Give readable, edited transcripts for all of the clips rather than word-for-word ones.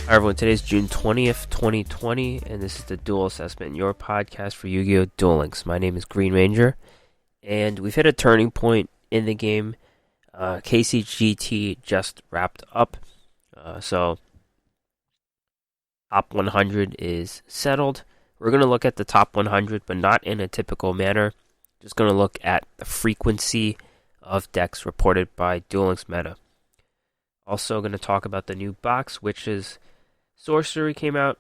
Hi everyone, today's June 20th, 2020, and this is the Duel Assessment, your podcast for Yu-Gi-Oh! Duel Links. My name is Green Ranger, and we've hit a turning point in the game. KCGT just wrapped up, so top 100 is settled. We're going to look at the top 100, but not in a typical manner. Just going to look at the frequency of decks reported by Duel Links Meta. Also going to talk about the new box, which is Sorcery came out.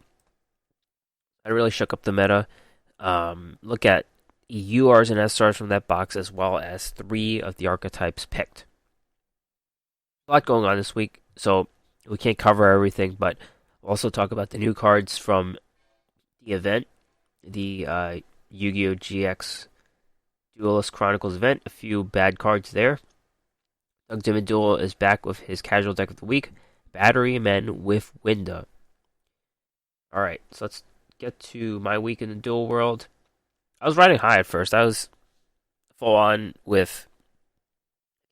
I really shook up the meta. Look at URs and SRs from that box, as well as 3 of the archetypes picked. A lot going on this week, so we can't cover everything, but we'll also talk about the new cards from the event, the Yu-Gi-Oh! GX Duelist Chronicles event. A few bad cards there. Dimmaduel is back with his casual deck of the week, Batterymen with Winda. Alright, so let's get to my week in the Duel world. I was riding high at first. I was full on with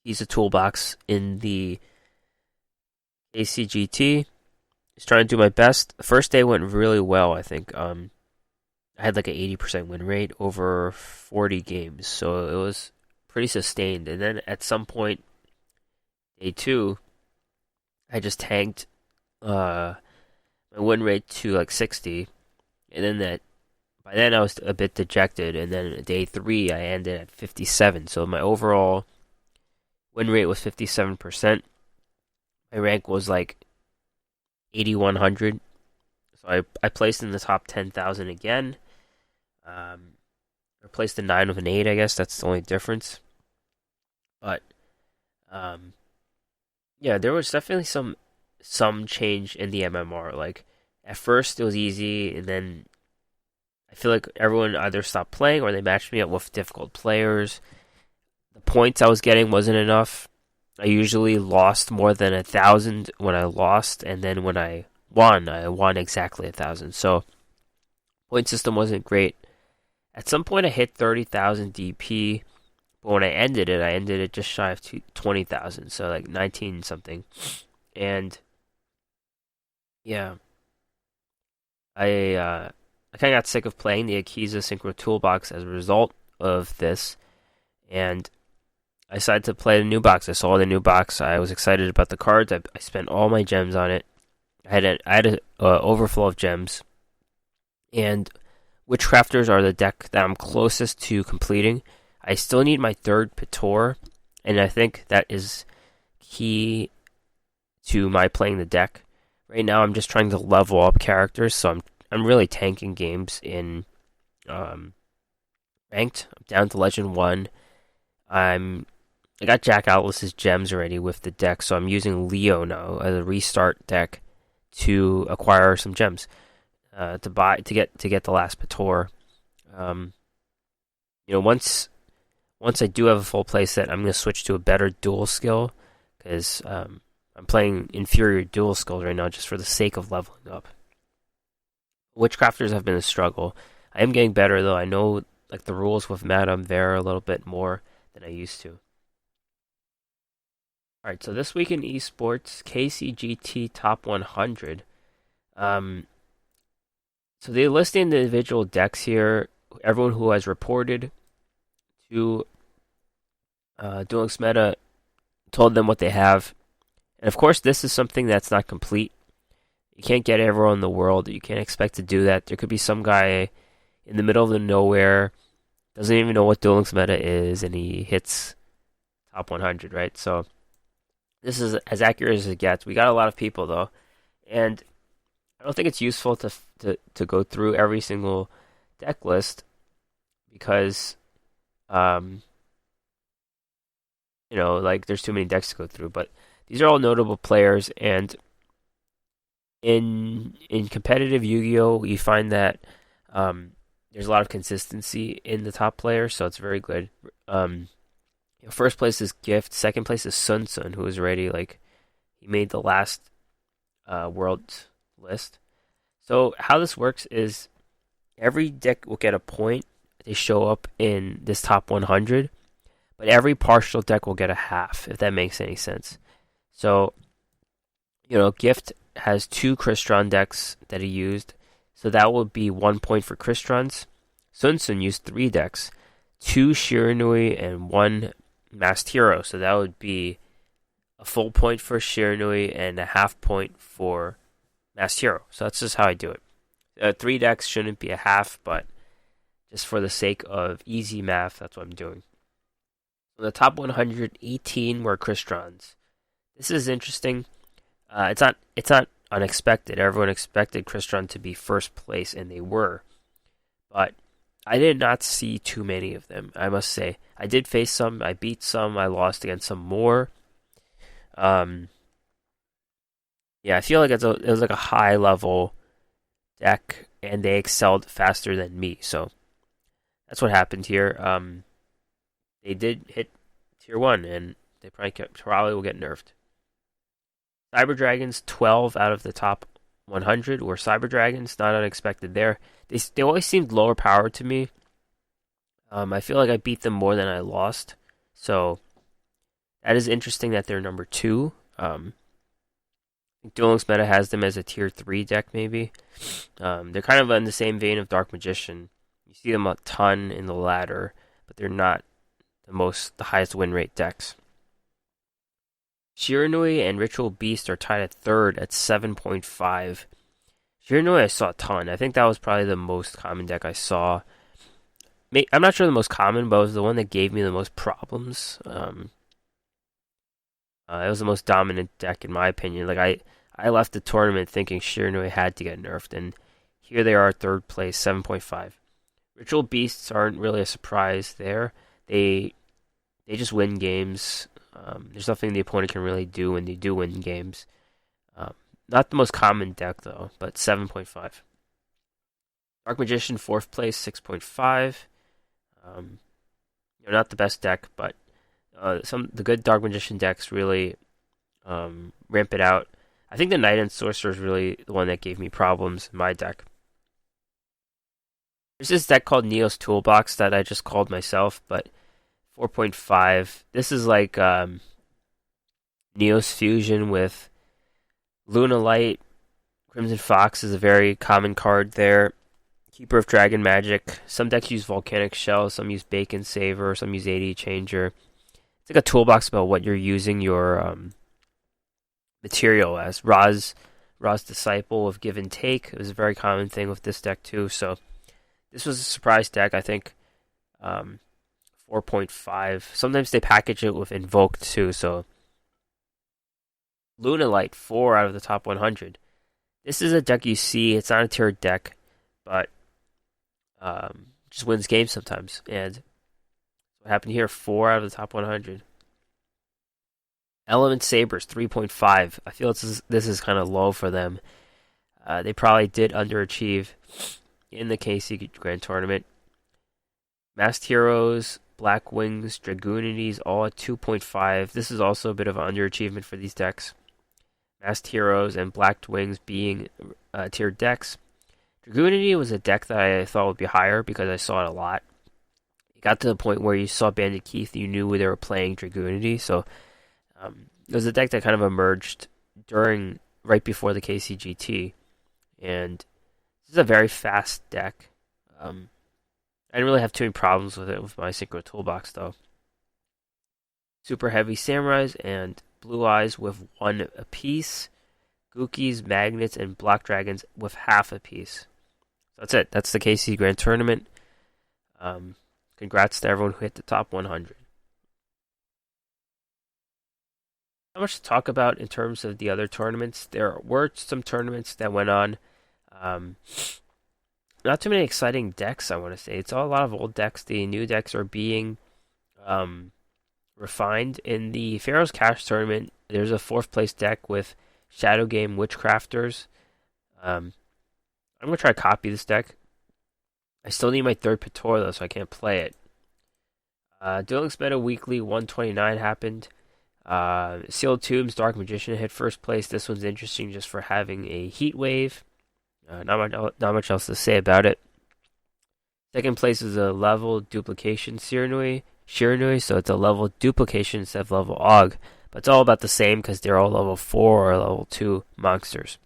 a toolbox in the ACGT. Just trying to do my best. The first day went really well, I think. I had like an 80% win rate over 40 games, so it was pretty sustained. And then at some point, day 2, I just tanked my win rate to like 60, and then by then I was a bit dejected, and then day 3 I ended at 57, so my overall win rate was 57%. My rank was like 8100, so I placed in the top 10,000 again. Replaced the 9 with an 8, I guess that's the only difference. But yeah, there was definitely some change in the MMR. Like, at first it was easy, and then I feel like everyone either stopped playing or they matched me up with difficult players. The points I was getting wasn't enough. I usually lost more than 1,000 when I lost, and then when I won exactly 1,000. So, point system wasn't great. At some point I hit 30,000 DP, but when I ended it just shy of 20,000, so like 19 something. And yeah, I kind of got sick of playing the Akiza Synchro Toolbox as a result of this, and I decided to play the new box. I saw the new box. I was excited about the cards. I spent all my gems on it. I had an overflow of gems. And Witchcrafters are the deck that I'm closest to completing. I still need my 3rd Pator, and I think that is key to my playing the deck. Right now, I'm just trying to level up characters, so I'm really tanking games in ranked. I'm down to Legend 1. I got Jack Atlas's gems already with the deck, so I'm using Leo now as a restart deck to acquire some gems to get the last Pator. Once I do have a full playset, I'm going to switch to a better dual skill, because I'm playing inferior dual skills right now just for the sake of leveling up. Witchcrafters have been a struggle. I am getting better, though. I know like the rules with Madam there a little bit more than I used to. Alright, so this week in Esports, KCGT Top 100. So they list the individual decks here, everyone who has reported to Duel Links Meta, told them what they have. And of course, this is something that's not complete. You can't get everyone in the world. You can't expect to do that. There could be some guy in the middle of nowhere, doesn't even know what Duel Links Meta is, and he hits top 100, right? So this is as accurate as it gets. We got a lot of people, though. And I don't think it's useful to go through every single deck list, because like there's too many decks to go through. But these are all notable players, and in competitive Yu-Gi-Oh, you find that there's a lot of consistency in the top players, so it's very good. First place is Gift, second place is Sun Sun, who is already he made the last world list. So how this works is every deck will get a point. They show up in this top 100, but every partial deck will get a half, if that makes any sense. So, Gift has 2 Crystron decks that he used, so that would be 1 point for Crystrons. Sun Tsun used 3 decks, 2 Shiranui and 1 Masked Hero, so that would be a full point for Shiranui and a half point for Masked Hero. So that's just how I do it. 3 decks shouldn't be a half, but just for the sake of easy math, that's what I'm doing. So the top 118 were Crystrons. This is interesting. It's not unexpected. Everyone expected Crystron to be first place, and they were. But I did not see too many of them, I must say. I did face some, I beat some, I lost against some more. Yeah, I feel like it was like a high level deck, and they excelled faster than me. So that's what happened here. They did hit tier 1, and they probably will get nerfed. Cyber Dragons, 12 out of the top 100 were Cyber Dragons. Not unexpected there. They always seemed lower powered to me. I feel like I beat them more than I lost. So that is interesting that they're number 2. Duelist Meta has them as a tier 3 deck, maybe. They're kind of in the same vein of Dark Magician. You see them a ton in the ladder, but they're not the highest win rate decks. Shiranui and Ritual Beast are tied at 3rd at 7.5. Shiranui I saw a ton. I think that was probably the most common deck I saw. I'm not sure the most common, but it was the one that gave me the most problems. It was the most dominant deck in my opinion. Like I left the tournament thinking Shiranui had to get nerfed, and here they are 3rd place, 7.5. Ritual Beasts aren't really a surprise there. They just win games. There's nothing the opponent can really do when they do win games. Not the most common deck, though, but 7.5. Dark Magician, 4th place, 6.5. Not the best deck, but the good Dark Magician decks really ramp it out. I think the Knight and Sorcerer is really the one that gave me problems in my deck. There's this deck called Neo's Toolbox that I just called myself, but 4.5. This is like Neo's fusion with Luna Light. Crimson Fox is a very common card there. Keeper of Dragon Magic. Some decks use Volcanic Shell, some use Bacon Saver, some use AD Changer. It's like a toolbox about what you're using your material as. Ra's Disciple of Give and Take is a very common thing with this deck too. So this was a surprise deck, I think. 4.5. Sometimes they package it with Invoked too, so Luna Light, 4 out of the top 100. This is a deck you see. It's not a tiered deck, but just wins games sometimes. And what happened here? 4 out of the top 100. Element Sabers, 3.5. I feel this is kind of low for them. They probably did underachieve in the KC Grand Tournament. Masked Heroes, Black Wings, Dragoonities, all at 2.5. This is also a bit of an underachievement for these decks. Masked Heroes and Black Wings being tiered decks. Dragoonity was a deck that I thought would be higher because I saw it a lot. It got to the point where you saw Bandit Keith, you knew they were playing Dragoonity, so it was a deck that kind of emerged right before the KCGT, and this is a very fast deck. I didn't really have too many problems with it with my Synchro Toolbox, though. Super Heavy Samurais and Blue Eyes with 1 apiece. Gookies, Magnets, and Black Dragons with half apiece. So that's it. That's the KC Grand Tournament. Congrats to everyone who hit the top 100. Not much to talk about in terms of the other tournaments. There were some tournaments that went on. Not too many exciting decks, I want to say. It's all a lot of old decks. The new decks are being refined. In the Pharaoh's Cash tournament, there's a 4th place deck with Shadow Game Witchcrafters. I'm going to try to copy this deck. I still need my 3rd Pator, though, so I can't play it. Duelist Meta Weekly 129 happened. Sealed Tombs Dark Magician hit 1st place. This one's interesting just for having a heat wave. Not much else to say about it. 2nd place is a level duplication Shiranui, so it's a level duplication instead of level Og. but it's all about the same because they're all level 4 or level 2 monsters.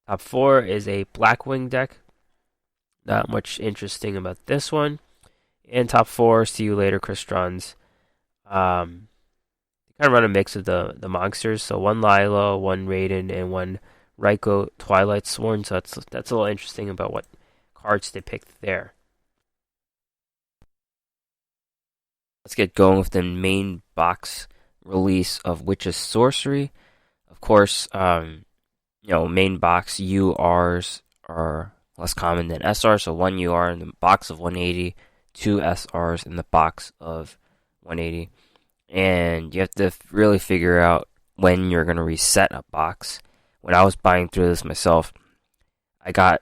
Top 4 is a Blackwing deck. Not much interesting about this one. And top 4, see you later, Crystons. They kind of run a mix of the monsters. So one Lila, one Raiden, and one Raikou Twilight Sworn. So that's a little interesting about what cards they picked there. Let's get going with the main box release of Witch's Sorcery. Of course, main box URs are less common than SR, so 1 UR in the box of 180, 2 SRs in the box of 180. And you have to really figure out when you're going to reset a box. When I was buying through this myself, I got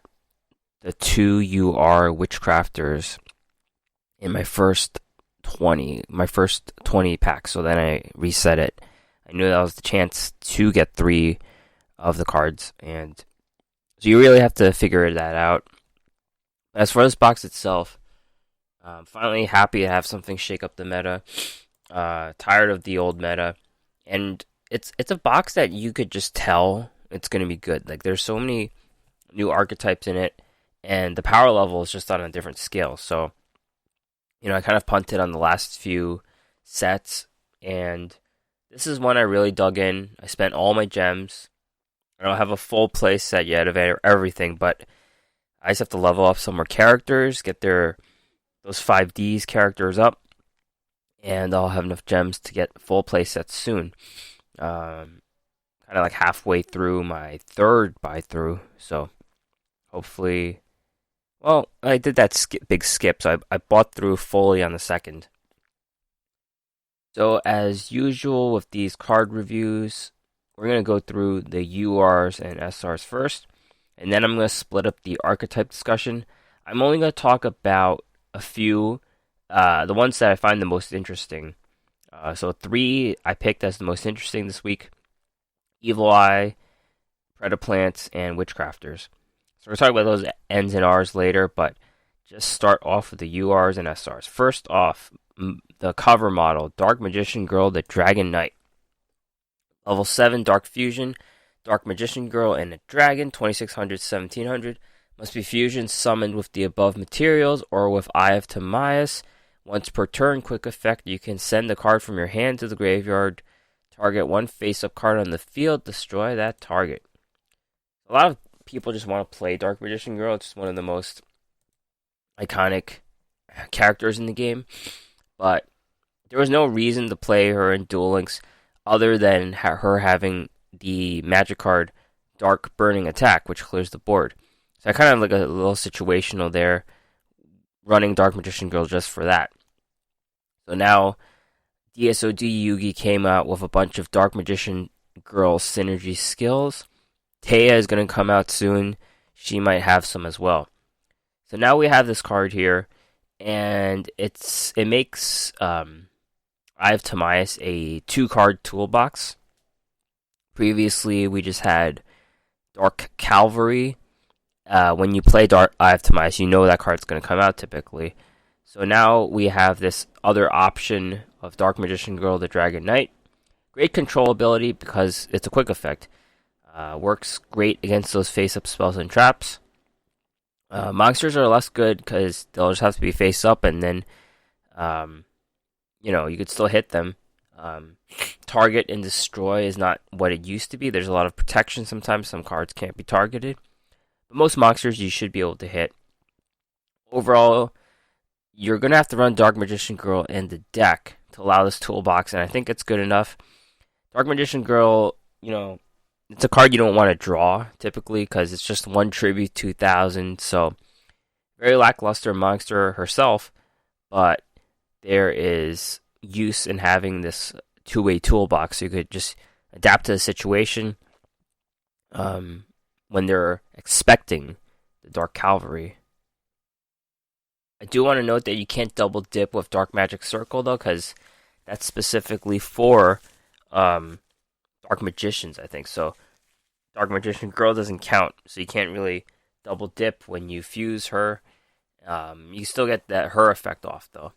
the 2 UR Witchcrafters in my first 20 packs, so then I reset it. I knew that was the chance to get 3 of the cards, and so you really have to figure that out. As for this box itself, I'm finally happy to have something shake up the meta. Tired of the old meta, and it's a box that you could just tell it's going to be good. Like, there's so many new archetypes in it, and the power level is just on a different scale. So, I kind of punted on the last few sets, and this is one I really dug in. I spent all my gems. I don't have a full play set yet of everything, but I just have to level up some more characters, get those 5Ds characters up, and I'll have enough gems to get full play sets soon. Kind of like halfway through my third buy through, so hopefully. Well, I did that big skip, so I bought through fully on the second. So as usual with these card reviews, we're going to go through the URs and SRs first, and then I'm going to split up the archetype discussion. I'm only going to talk about a few, the ones that I find the most interesting. So 3 I picked as the most interesting this week: Evil Eye, Predaplants, and Witchcrafters. So we're talking about those N's and R's later, but just start off with the URs and SRs. First off, the cover model, Dark Magician Girl, the Dragon Knight. Level 7 Dark Fusion, Dark Magician Girl, and a Dragon, 2600, 1700. Must be fusion summoned with the above materials or with Eye of Timaeus. Once per turn, quick effect, you can send a card from your hand to the graveyard. Target one face-up card on the field, destroy that target. A lot of people just want to play Dark Magician Girl. It's one of the most iconic characters in the game, but there was no reason to play her in Duel Links other than her having the magic card Dark Burning Attack, which clears the board. So I kind of like a little situational there, running Dark Magician Girl just for that. So now DSOD Yugi came out with a bunch of Dark Magician Girl synergy skills. Taya is going to come out soon. She might have some as well. So now we have this card here, and it makes Eye of Timaeus a 2-card toolbox. Previously, we just had Dark Cavalry. When you play Eye of Timaeus, you know that card's going to come out typically. So now we have this other option of Dark Magician Girl, the Dragon Knight. Great control ability because it's a quick effect. Works great against those face-up spells and traps. Monsters are less good because they'll just have to be face-up, and then, you could still hit them. Target and destroy is not what it used to be. There's a lot of protection sometimes. Some cards can't be targeted. But most monsters you should be able to hit. Overall, you're going to have to run Dark Magician Girl in the deck to allow this toolbox, and I think it's good enough. Dark Magician Girl, it's a card you don't want to draw, typically, because it's just 1 tribute 2000, so very lackluster monster herself, but there is use in having this two-way toolbox, so you could just adapt to the situation when they're expecting the Dark Cavalry. I do want to note that you can't double dip with Dark Magic Circle, though, because that's specifically for Dark Magicians, I think. So Dark Magician Girl doesn't count, so you can't really double dip when you fuse her. You still get her effect off, though.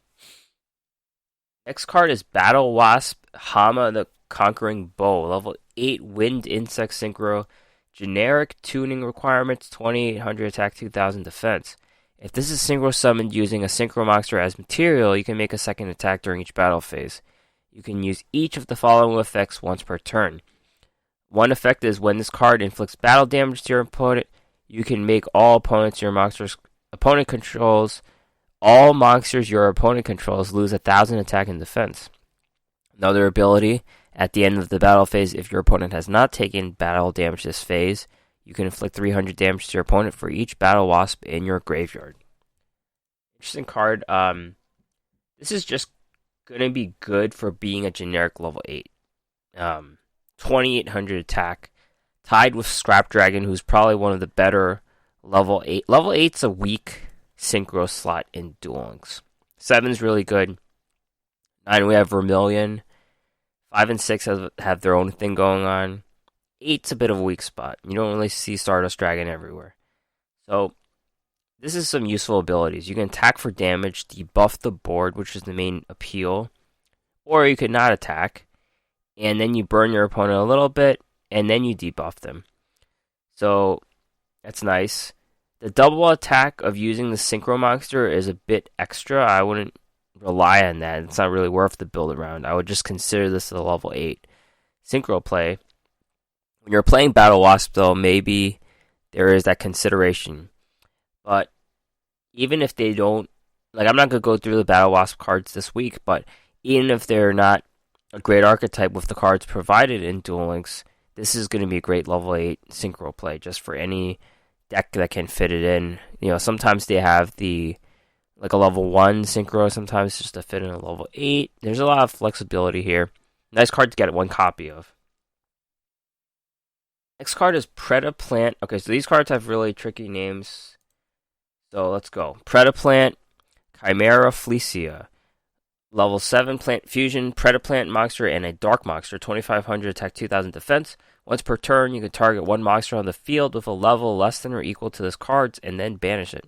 Next card is Battle Wasp Hama the Conquering Bow, level 8 Wind Insect Synchro, generic tuning requirements, 2800 attack, 2000 defense. If this is synchro summoned using a synchro monster as material, you can make a second attack during each battle phase. You can use each of the following effects once per turn. One effect is when this card inflicts battle damage to your opponent, you can make all opponents your monster's opponent controls, all monsters your opponent controls lose 1000 attack and defense. Another ability, at the end of the battle phase, if your opponent has not taken battle damage this phase, you can inflict 300 damage to your opponent for each battle wasp in your graveyard. Interesting card. This is just going to be good for being a generic level 8. 2800 attack, tied with Scrap Dragon, who's probably one of the better level 8. Level 8's a weak synchro slot in Duel Links. 7's really good. 9, we have Vermilion. 5 and 6 have their own thing going on. 8's a bit of a weak spot. You don't really see Stardust Dragon everywhere. So, this is some useful abilities. You can attack for damage, debuff the board, which is the main appeal. Or you could not attack, and then you burn your opponent a little bit, and then you debuff them. So, that's nice. The double attack of using the Synchro Monster is a bit extra. I wouldn't rely on that. It's not really worth the build around. I would just consider this a level 8 Synchro play. When you're playing Battle Wasp, though, maybe there is that consideration. But even if they don't, like, I'm not going to go through the Battle Wasp cards this week, but even if they're not a great archetype with the cards provided in Duel Links, this is going to be a great level 8 Synchro play just for any deck that can fit it in. You know, sometimes they have like a level 1 Synchro, sometimes just to fit in a level 8. There's a lot of flexibility here. Nice card to get one copy of. Next card is Predaplant. Okay, so these cards have really tricky names. So let's go. Predaplant, Chimera Fleecia. Level 7 Plant Fusion, Predaplant monster, and a Dark monster. 2500 attack, 2000 defense. Once per turn, you can target one monster on the field with a level less than or equal to this card's and then banish it.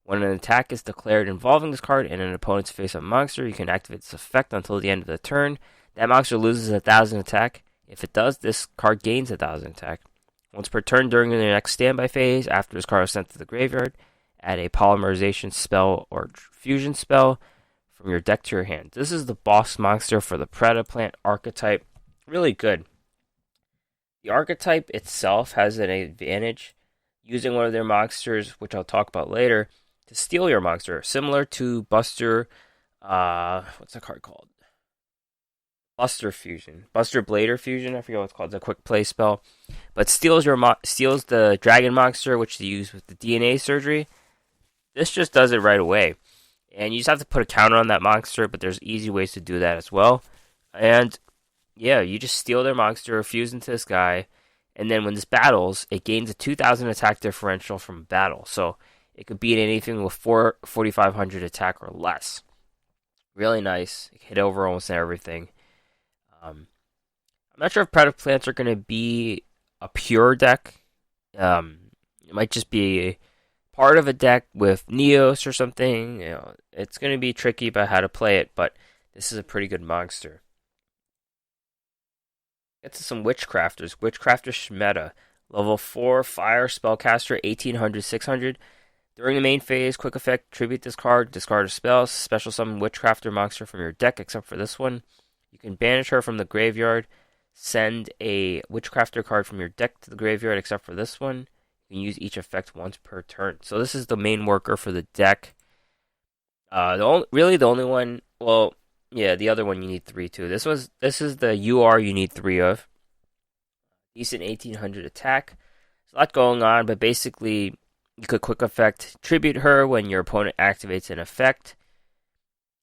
When an attack is declared involving this card and an opponent's face-up monster, you can activate this effect until the end of the turn. That monster loses 1000 attack. If it does, this card gains 1000 attack. Once per turn during the next standby phase, after this card is sent to the graveyard, add a polymerization spell or fusion spell from your deck to your hand. This is the boss monster for the Predaplant archetype. Really good. The archetype itself has an advantage using one of their monsters, which I'll talk about later, to steal your monster. Similar to Buster, what's the card called? Buster Fusion. Buster Blader Fusion, I forget what it's called. It's a quick play spell. But steals the dragon monster, which they use with the DNA surgery. This just does it right away. And you just have to put a counter on that monster, but there's easy ways to do that as well. And yeah, you just steal their monster, fuse into this guy, and then when this battles, it gains a 2000 attack differential from battle. So it could beat anything with 4500 attack or less. Really nice. It hit over almost everything. I'm not sure if Predaplants are going to be a pure deck. It might just be part of a deck with Neos or something. You know, it's going to be tricky about how to play it, but this is a pretty good monster. Get to some Witchcrafters. Witchcrafter Shmeta. Level 4 Fire Spellcaster, 1800, 600. During the main phase, quick effect, tribute this card, discard a spell, special summon Witchcrafter monster from your deck, except for this one. You can banish her from the graveyard, send a Witchcrafter card from your deck to the graveyard, except for this one. You can use each effect once per turn. So this is the main worker for the deck. The only one, well, yeah, the other one you need 3 too. This is the UR you need 3 of. Decent 1800 attack. There's a lot going on, but basically you could quick effect tribute her when your opponent activates an effect.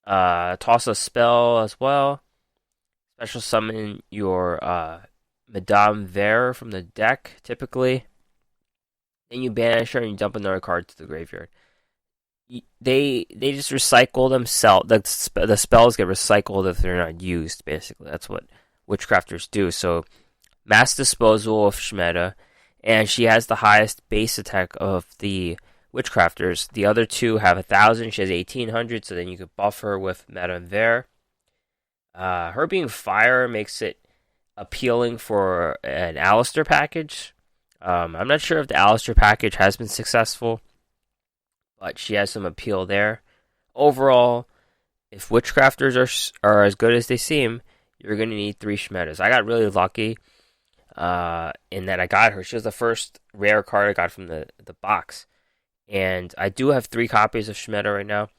Toss a spell as well. Special summon your Madame Vere from the deck, typically. Then you banish her and you dump another card to the graveyard. They just recycle themselves. The spells get recycled if they're not used, basically. That's what Witchcrafters do. So, mass disposal of Shmeta, and she has the highest base attack of the Witchcrafters. The other two have 1000, she has 1800, so then you could buff her with Madame Vere. Her being fire makes it appealing for an Alistair package. I'm not sure if the Alistair package has been successful, but she has some appeal there. Overall, if Witchcrafters are as good as they seem, you're going to need 3 Shmedas. I got really lucky in that I got her. She was the first rare card I got from the box. And I do have 3 copies of Shmeda right now.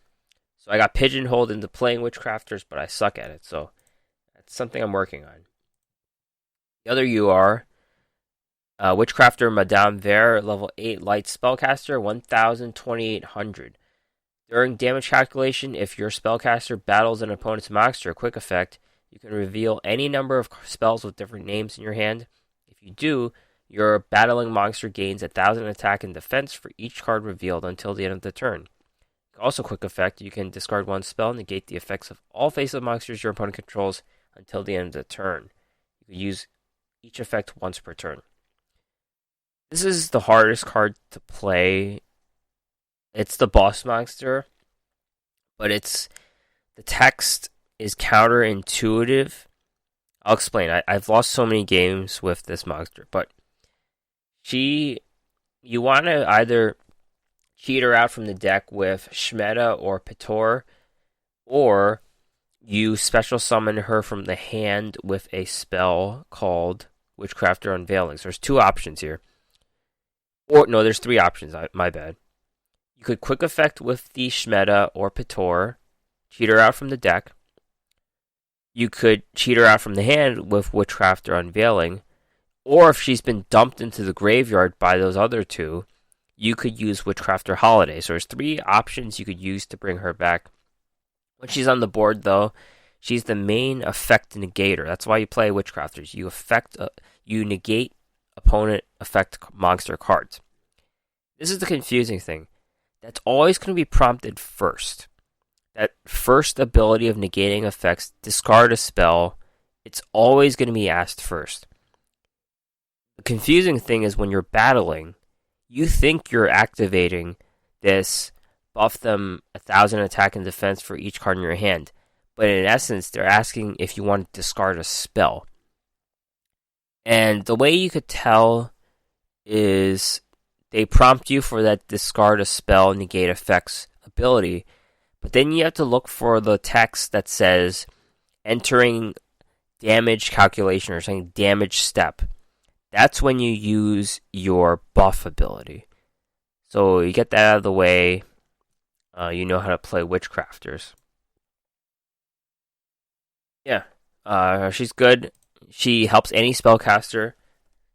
So I got pigeonholed into playing Witchcrafters, but I suck at it. So that's something I'm working on. The other UR, Witchcrafter Madame Vere, level 8 light spellcaster, 1,2800. During damage calculation, if your spellcaster battles an opponent's monster, quick effect, you can reveal any number of spells with different names in your hand. If you do, your battling monster gains 1,000 attack and defense for each card revealed until the end of the turn. Also, quick effect, you can discard 1 spell, negate the effects of all face-up monsters your opponent controls until the end of the turn. You can use each effect once per turn. This is the hardest card to play. It's the boss monster, but the text is counterintuitive. I'll explain. I've lost so many games with this monster, but you want to either cheat her out from the deck with Shmeda or Pitor, or you special summon her from the hand with a spell called Witchcrafter Unveiling. So there's 2 options here. Or, no, there's 3 options. My bad. You could quick effect with the Shmeda or Pitor, cheat her out from the deck. You could cheat her out from the hand with Witchcrafter Unveiling. Or if she's been dumped into the graveyard by those other 2, you could use Witchcrafter Holiday. So there's 3 options you could use to bring her back. When she's on the board, though, she's the main effect negator. That's why you play Witchcrafters. You negate opponent effect monster cards. This is the confusing thing. That's always going to be prompted first. That first ability of negating effects, discard a spell, it's always going to be asked first. The confusing thing is when you're battling, you think you're activating this buff them 1,000 attack and defense for each card in your hand. But in essence, they're asking if you want to discard a spell. And the way you could tell is they prompt you for that discard a spell, negate effects ability. But then you have to look for the text that says entering damage calculation or something, damage step. That's when you use your buff ability. So you get that out of the way. You know how to play Witchcrafters. Yeah, she's good. She helps any spellcaster.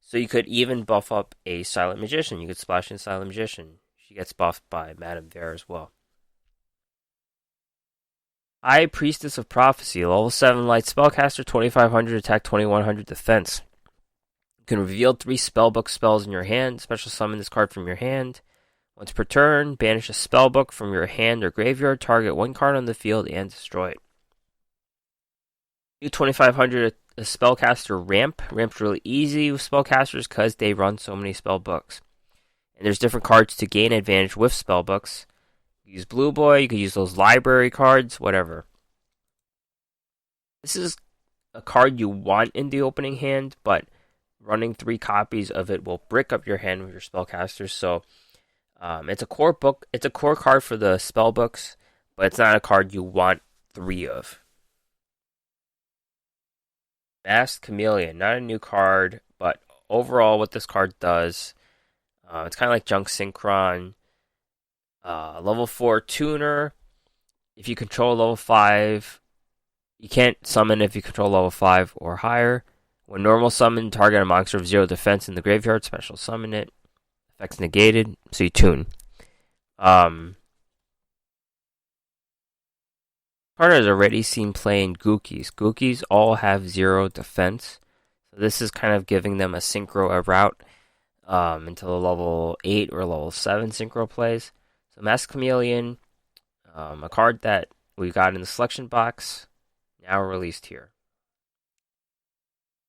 So you could even buff up a Silent Magician. You could splash in Silent Magician. She gets buffed by Madame Vere as well. High Priestess of Prophecy, level 7 light spellcaster, 2,500 attack, 2,100 defense. You can reveal 3 spellbook spells in your hand. Special summon this card from your hand. Once per turn, banish a spellbook from your hand or graveyard. Target 1 card on the field and destroy it. You 2,500 a spellcaster ramp. Ramp's really easy with spellcasters because they run so many spellbooks. And there's different cards to gain advantage with spellbooks. You use Blue Boy, you could use those library cards, whatever. This is a card you want in the opening hand, but running 3 copies of it will brick up your hand with your spellcasters. So it's a core book. It's a core card for the spellbooks, but it's not a card you want 3 of. Masked Chameleon, not a new card, but overall what this card does, it's kind of like Junk Synchron. Level 4 tuner. If you control level 5, you can't summon if you control level 5 or higher. When normal summon, target a monster of 0 defense in the graveyard, special summon it. Effects negated, so you tune. Card has already seen playing Gookies. Gookies all have 0 defense. So this is kind of giving them a synchro route until level 8 or level 7 synchro plays. So Masked Chameleon, a card that we got in the selection box, now released here.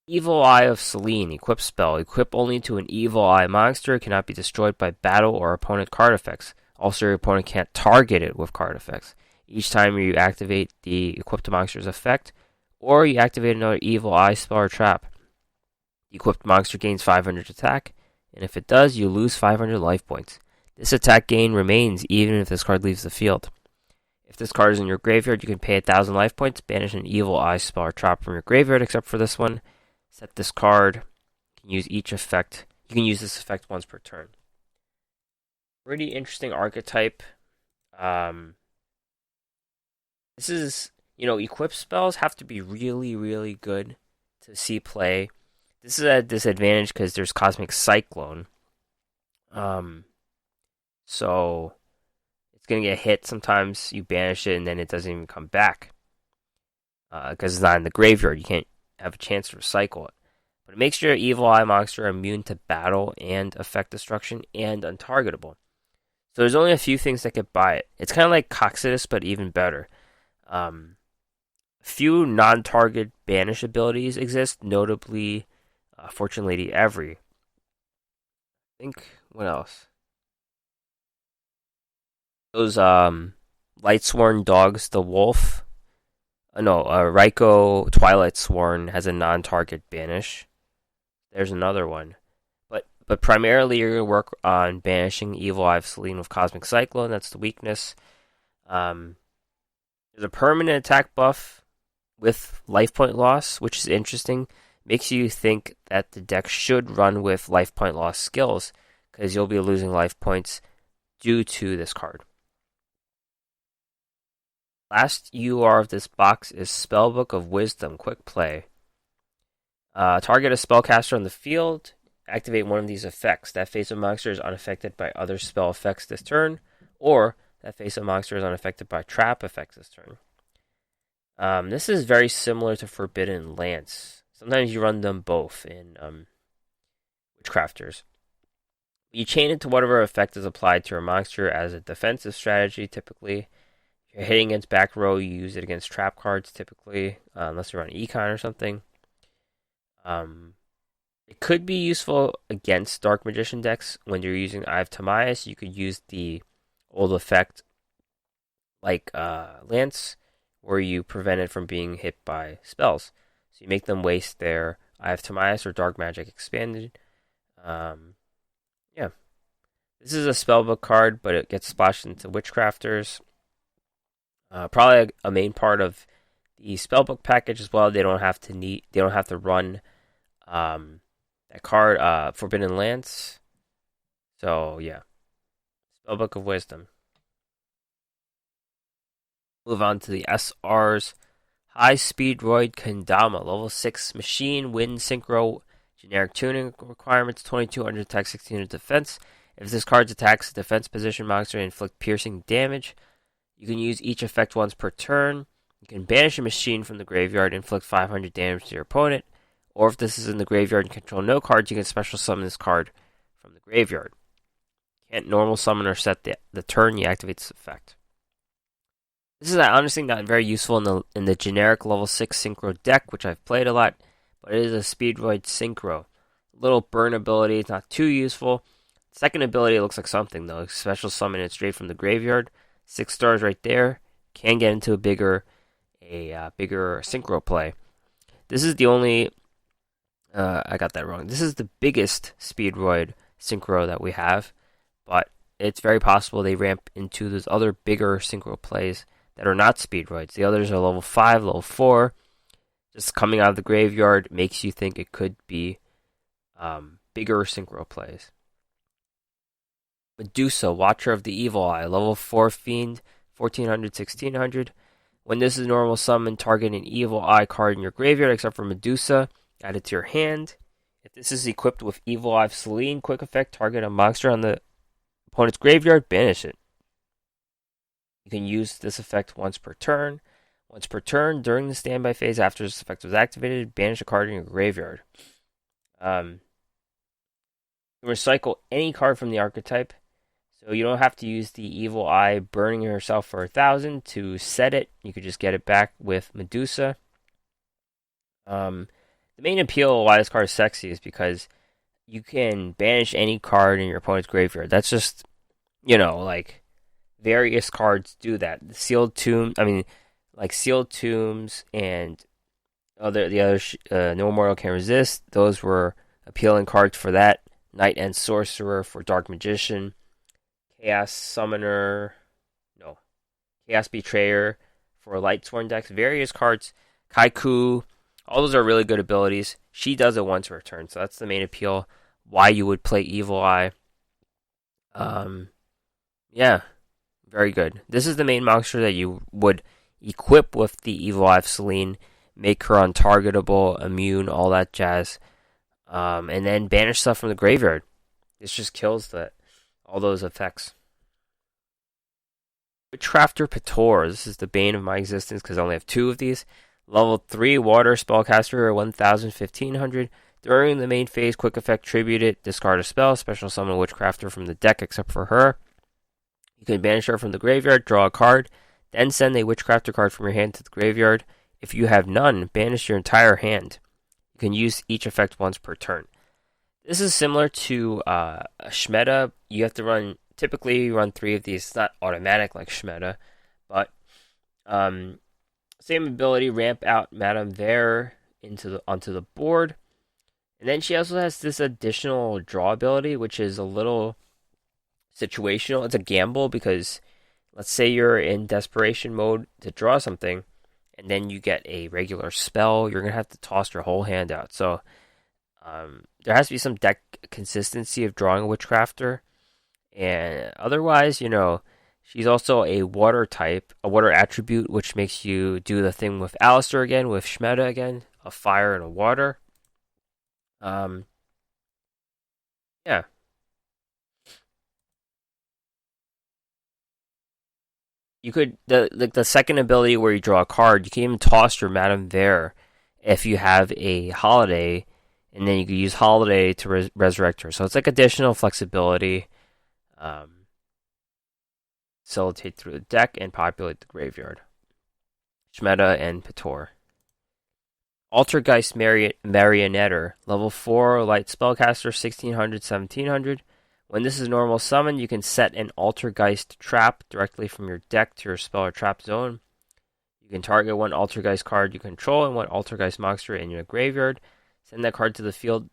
Evil Eye of Selene, equip spell. Equip only to an Evil Eye monster. It cannot be destroyed by battle or opponent card effects. Also, your opponent can't target it with card effects. Each time you activate the equipped monster's effect, or you activate another Evil Eye spell or trap, The equipped monster gains 500 attack, and if it does, you lose 500 life points. This attack gain remains even if this card leaves the field. If this card is in your graveyard, you can pay 1,000 life points, banish an evil eye spell or trap from your graveyard, except for this one. Set this card. You can use each effect. You can use this effect once per turn. Pretty interesting archetype. This is, equip spells have to be really, really good to see play. This is a disadvantage because there's Cosmic Cyclone. So it's going to get hit. Sometimes you banish it and then it doesn't even come back. Because it's not in the graveyard. You can't have a chance to recycle it. But it makes your Evil Eye monster immune to battle and effect destruction and untargetable. So there's only a few things that get by it. It's kind of like Coxodus, but even better. Few non-target banish abilities exist, notably Fortune Lady Every. I think, what else? Those Lightsworn dogs, the wolf. Raikou Twilight Sworn has a non-target banish. There's another one. But primarily you're going to work on banishing Evil Eye of Selene with Cosmic Cyclone. That's the weakness. There's a permanent attack buff with life point loss, which is interesting. Makes you think that the deck should run with life point loss skills, because you'll be losing life points due to this card. Last UR of this box is Spellbook of Wisdom, quick play. Target a spellcaster on the field, activate one of these effects. That face of monster is unaffected by other spell effects this turn, or that face of monster is unaffected by trap effects this turn. This is very similar to Forbidden Lance. Sometimes you run them both in Witchcrafters. You chain it to whatever effect is applied to your monster as a defensive strategy, typically. If you're hitting against back row, you use it against trap cards, typically, unless you're on Econ or something. It could be useful against Dark Magician decks. When you're using Eye of Timaeus, you could use the old effect like Lance, where you prevent it from being hit by spells. So you make them waste their Eye of Timaeus or Dark Magic Expanded. This is a spellbook card, but it gets splashed into Witchcrafters. Probably a main part of the spellbook package as well. They don't have to run that card, Forbidden Lance. So yeah, Spellbook of Wisdom. Move on to the SRs. High Speed Roid Kendama, level 6 machine, wind synchro, generic tuning requirements, 2200 attack, 1600 defense. If this card attacks a defense position monster and inflict piercing damage, you can use each effect once per turn. You can banish a machine from the graveyard and inflict 500 damage to your opponent. Or if this is in the graveyard and control no cards, you can special summon this card from the graveyard. You can't normal summon or set the turn you activate this effect. This is honestly not very useful in the generic level 6 Synchro deck, which I've played a lot, but it is a Speedroid Synchro. Little burn ability, it's not too useful. Second ability looks like something though. Special summon it straight from the graveyard. 6 stars right there. Can get into a bigger Synchro play. This is the only... I got that wrong. This is the biggest Speedroid Synchro that we have, but it's very possible they ramp into those other bigger Synchro plays that are not Speedroids. The others are level 5, level 4. Just coming out of the graveyard makes you think it could be bigger Synchro plays. Medusa, Watcher of the Evil Eye, level 4 Fiend, 1400, 1600. When this is normal summon, target an Evil Eye card in your graveyard except for Medusa. Add it to your hand. If this is equipped with Evil Eye of Selene, quick effect, target a monster on the opponent's graveyard, banish it. You can use this effect once per turn. Once per turn, during the standby phase after this effect was activated, banish a card in your graveyard. You recycle any card from the archetype, so you don't have to use the Evil Eye burning herself for 1,000 to set it. You could just get it back with Medusa. The main appeal of why this card is sexy is because you can banish any card in your opponent's graveyard. That's just, various cards do that. Sealed Tombs and The other No Mortal Can Resist. Those were appealing cards for that. Knight and Sorcerer for Dark Magician. Chaos Summoner. No. Chaos Betrayer for Lightsworn decks. Various cards. Kaiku. All those are really good abilities. She does it once per turn, so that's the main appeal. Why you would play Evil Eye. Yeah, very good. This is the main monster that you would equip with the Evil Eye of Selene, make her untargetable, immune, all that jazz, and then banish stuff from the graveyard. This just kills all those effects. Witchcrafter Pator. This is the bane of my existence because I only have 2 of these. Level 3 Water Spellcaster, 1,000, 1,500. During the main phase, quick effect, tribute it, discard a spell, special summon Witchcrafter from the deck except for her. You can banish her from the graveyard, draw a card, then send a Witchcrafter card from your hand to the graveyard. If you have none, banish your entire hand. You can use each effect once per turn. This is similar to Shmeta. You have to typically run 3 of these. It's not automatic like Shmeta, but same ability, ramp out Madame Vere onto the board. And then she also has this additional draw ability, which is a little situational. It's a gamble because let's say you're in desperation mode to draw something, and then you get a regular spell, you're going to have to toss your whole hand out. So there has to be some deck consistency of drawing a Witchcrafter. And otherwise, she's also a water type, a water attribute, which makes you do the thing with Alistair again, with Shmeta again, a fire and a water. Yeah. You could the second ability where you draw a card, you can even toss your Madame Vere if you have a holiday, and then you can use holiday to resurrect her. So it's like additional flexibility. Facilitate through the deck and populate the graveyard. Shmeta and Pator. Altergeist Marionetter, level 4 light spellcaster, 1,600, 1,700. When this is normal summon, you can set an Altergeist trap directly from your deck to your spell or trap zone. You can target one Altergeist card you control and one Altergeist monster in your graveyard. Send that card to the field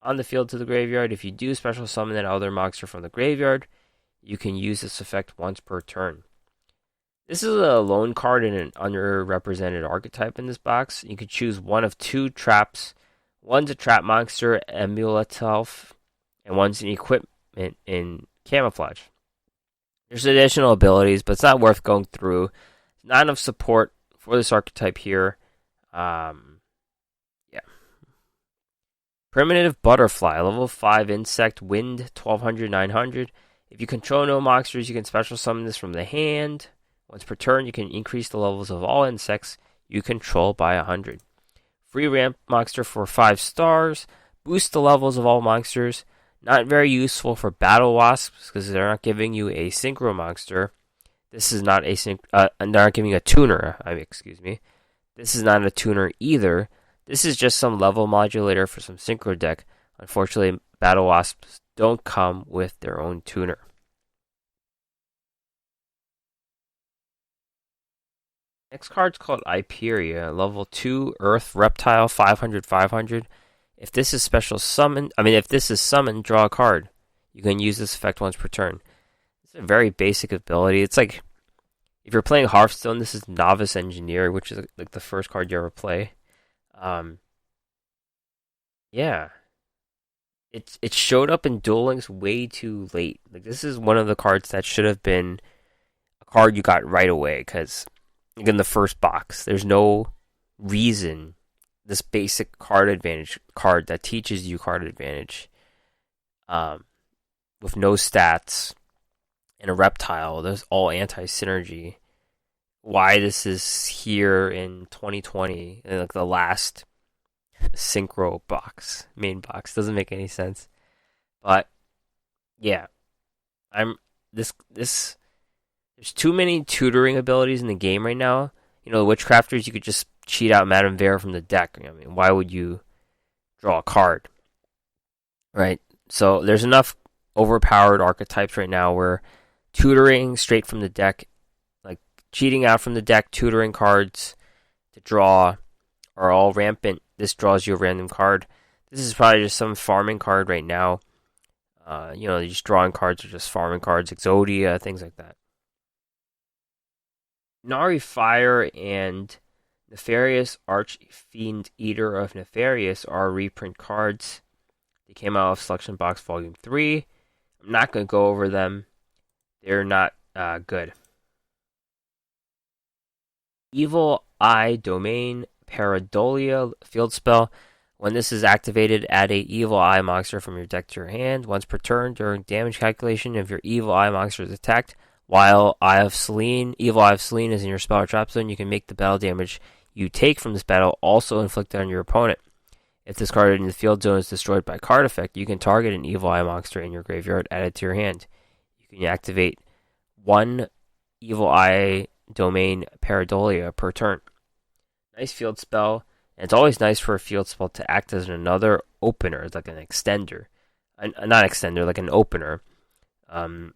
to the graveyard. If you do special summon that other monster from the graveyard, you can use this effect once per turn. This is a lone card in an underrepresented archetype in this box. You can choose one of 2 traps. One's a trap monster, Amulet Elf, and one's an equipment in Camouflage. There's additional abilities, but it's not worth going through. Not enough support for this archetype here. Yeah. Primitive Butterfly, level 5 insect, wind, 1,200, 900. If you control no monsters, you can special summon this from the hand. Once per turn, you can increase the levels of all insects you control by 100. Free ramp monster for 5 stars. Boost the levels of all monsters. Not very useful for battle wasps because they're not giving you a synchro monster. This is not they're not giving you a tuner. Excuse me. This is not a tuner either. This is just some level modulator for some synchro deck. Unfortunately, battle wasps don't come with their own tuner. Next card's called Iperia, level 2 Earth Reptile, 500, 500. If this is summoned, draw a card. You can use this effect once per turn. It's a very basic ability. It's like, if you're playing Hearthstone, this is Novice Engineer, which is like the first card you ever play. Yeah. It showed up in Duel Links way too late. Like, this is one of the cards that should have been a card you got right away, because in the first box, there's no reason this basic card advantage card that teaches you card advantage with no stats and a reptile, there's all anti-synergy. Why this is here in 2020, in like the last synchro main box, doesn't make any sense. But yeah, there's too many tutoring abilities in the game right now. The Witchcrafters, you could just cheat out Madame Vere from the deck. I mean, why would you draw a card? Right? So there's enough overpowered archetypes right now where tutoring straight from the deck, like cheating out from the deck, tutoring cards to draw, are all rampant, this draws you a random card. This is probably just some farming card right now. These drawing cards are just farming cards, Exodia, things like that. Nari Fire and Nefarious Archfiend Eater of Nefarious are reprint cards. They came out of Selection Box Volume 3. I'm not going to go over them. They're not good. Evil Eye Domain Pareidolia Field Spell. When this is activated, add a Evil Eye monster from your deck to your hand. Once per turn, during damage calculation, if your Evil Eye monster is attacked, while Evil Eye of Selene is in your spell or trap zone, you can make the battle damage you take from this battle also inflicted on your opponent. If this card in the field zone is destroyed by card effect, you can target an Evil Eye monster in your graveyard added to your hand. You can activate one Evil Eye Domain Pareidolia per turn. Nice field spell. And it's always nice for a field spell to act as another opener. It's like an extender. Not extender, like an opener. So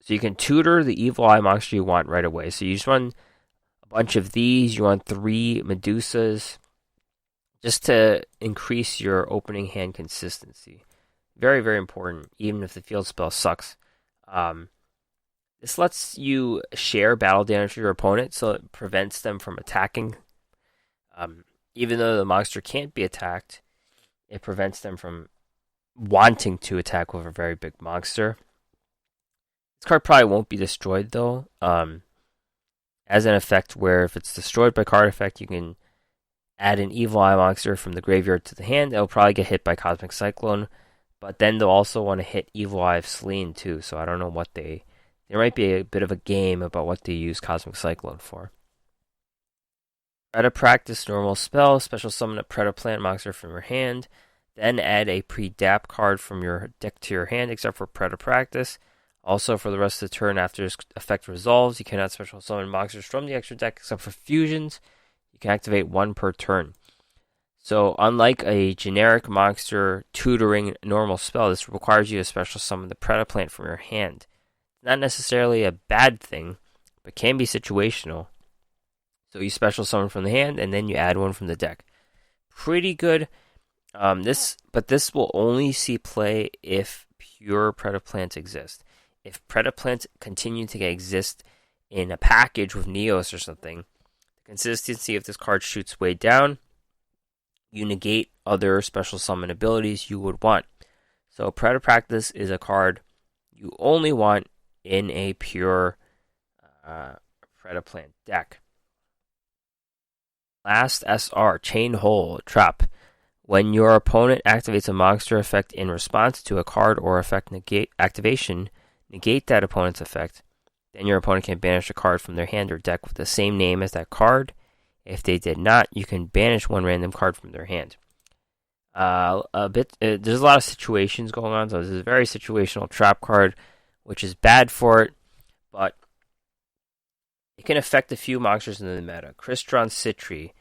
you can tutor the Evil Eye monster you want right away. So you just run a bunch of these. You want 3 Medusas just to increase your opening hand consistency. Very, very important, even if the field spell sucks. This lets you share battle damage with your opponent, so it prevents them from attacking. Even though the monster can't be attacked, it prevents them from wanting to attack with a very big monster. This card probably won't be destroyed, though. As an effect where if it's destroyed by card effect, you can add an Evil Eye monster from the graveyard to the hand. It'll probably get hit by Cosmic Cyclone, but then they'll also want to hit Evil Eye of Selene, too. So I don't know what there might be a bit of a game about what they use Cosmic Cyclone for. Practice normal spell, special summon a Predaplant monster from your hand, then add a pre-dap card from your deck to your hand, except for Practice. Also, for the rest of the turn after this effect resolves, you cannot special summon monsters from the extra deck except for fusions. You can activate 1 per turn. So, unlike a generic monster tutoring normal spell, this requires you to special summon the Predaplant from your hand. Not necessarily a bad thing, but can be situational. So you special summon from the hand, and then you add 1 from the deck. Pretty good. This will only see play if pure Predaplants exist. If Predaplants continue to exist in a package with Neos or something, the consistency of this card shoots way down. You negate other special summon abilities you would want. So Practice is a card you only want in a pure Predaplant deck. Last SR, Chain Hole Trap. When your opponent activates a monster effect in response to a card or effect activation, negate that opponent's effect. Then your opponent can banish a card from their hand or deck with the same name as that card. If they did not, you can banish 1 random card from their hand. There's a lot of situations going on, so this is a very situational trap card, which is bad for it, but it can affect a few monsters in the meta. Crystron Citri,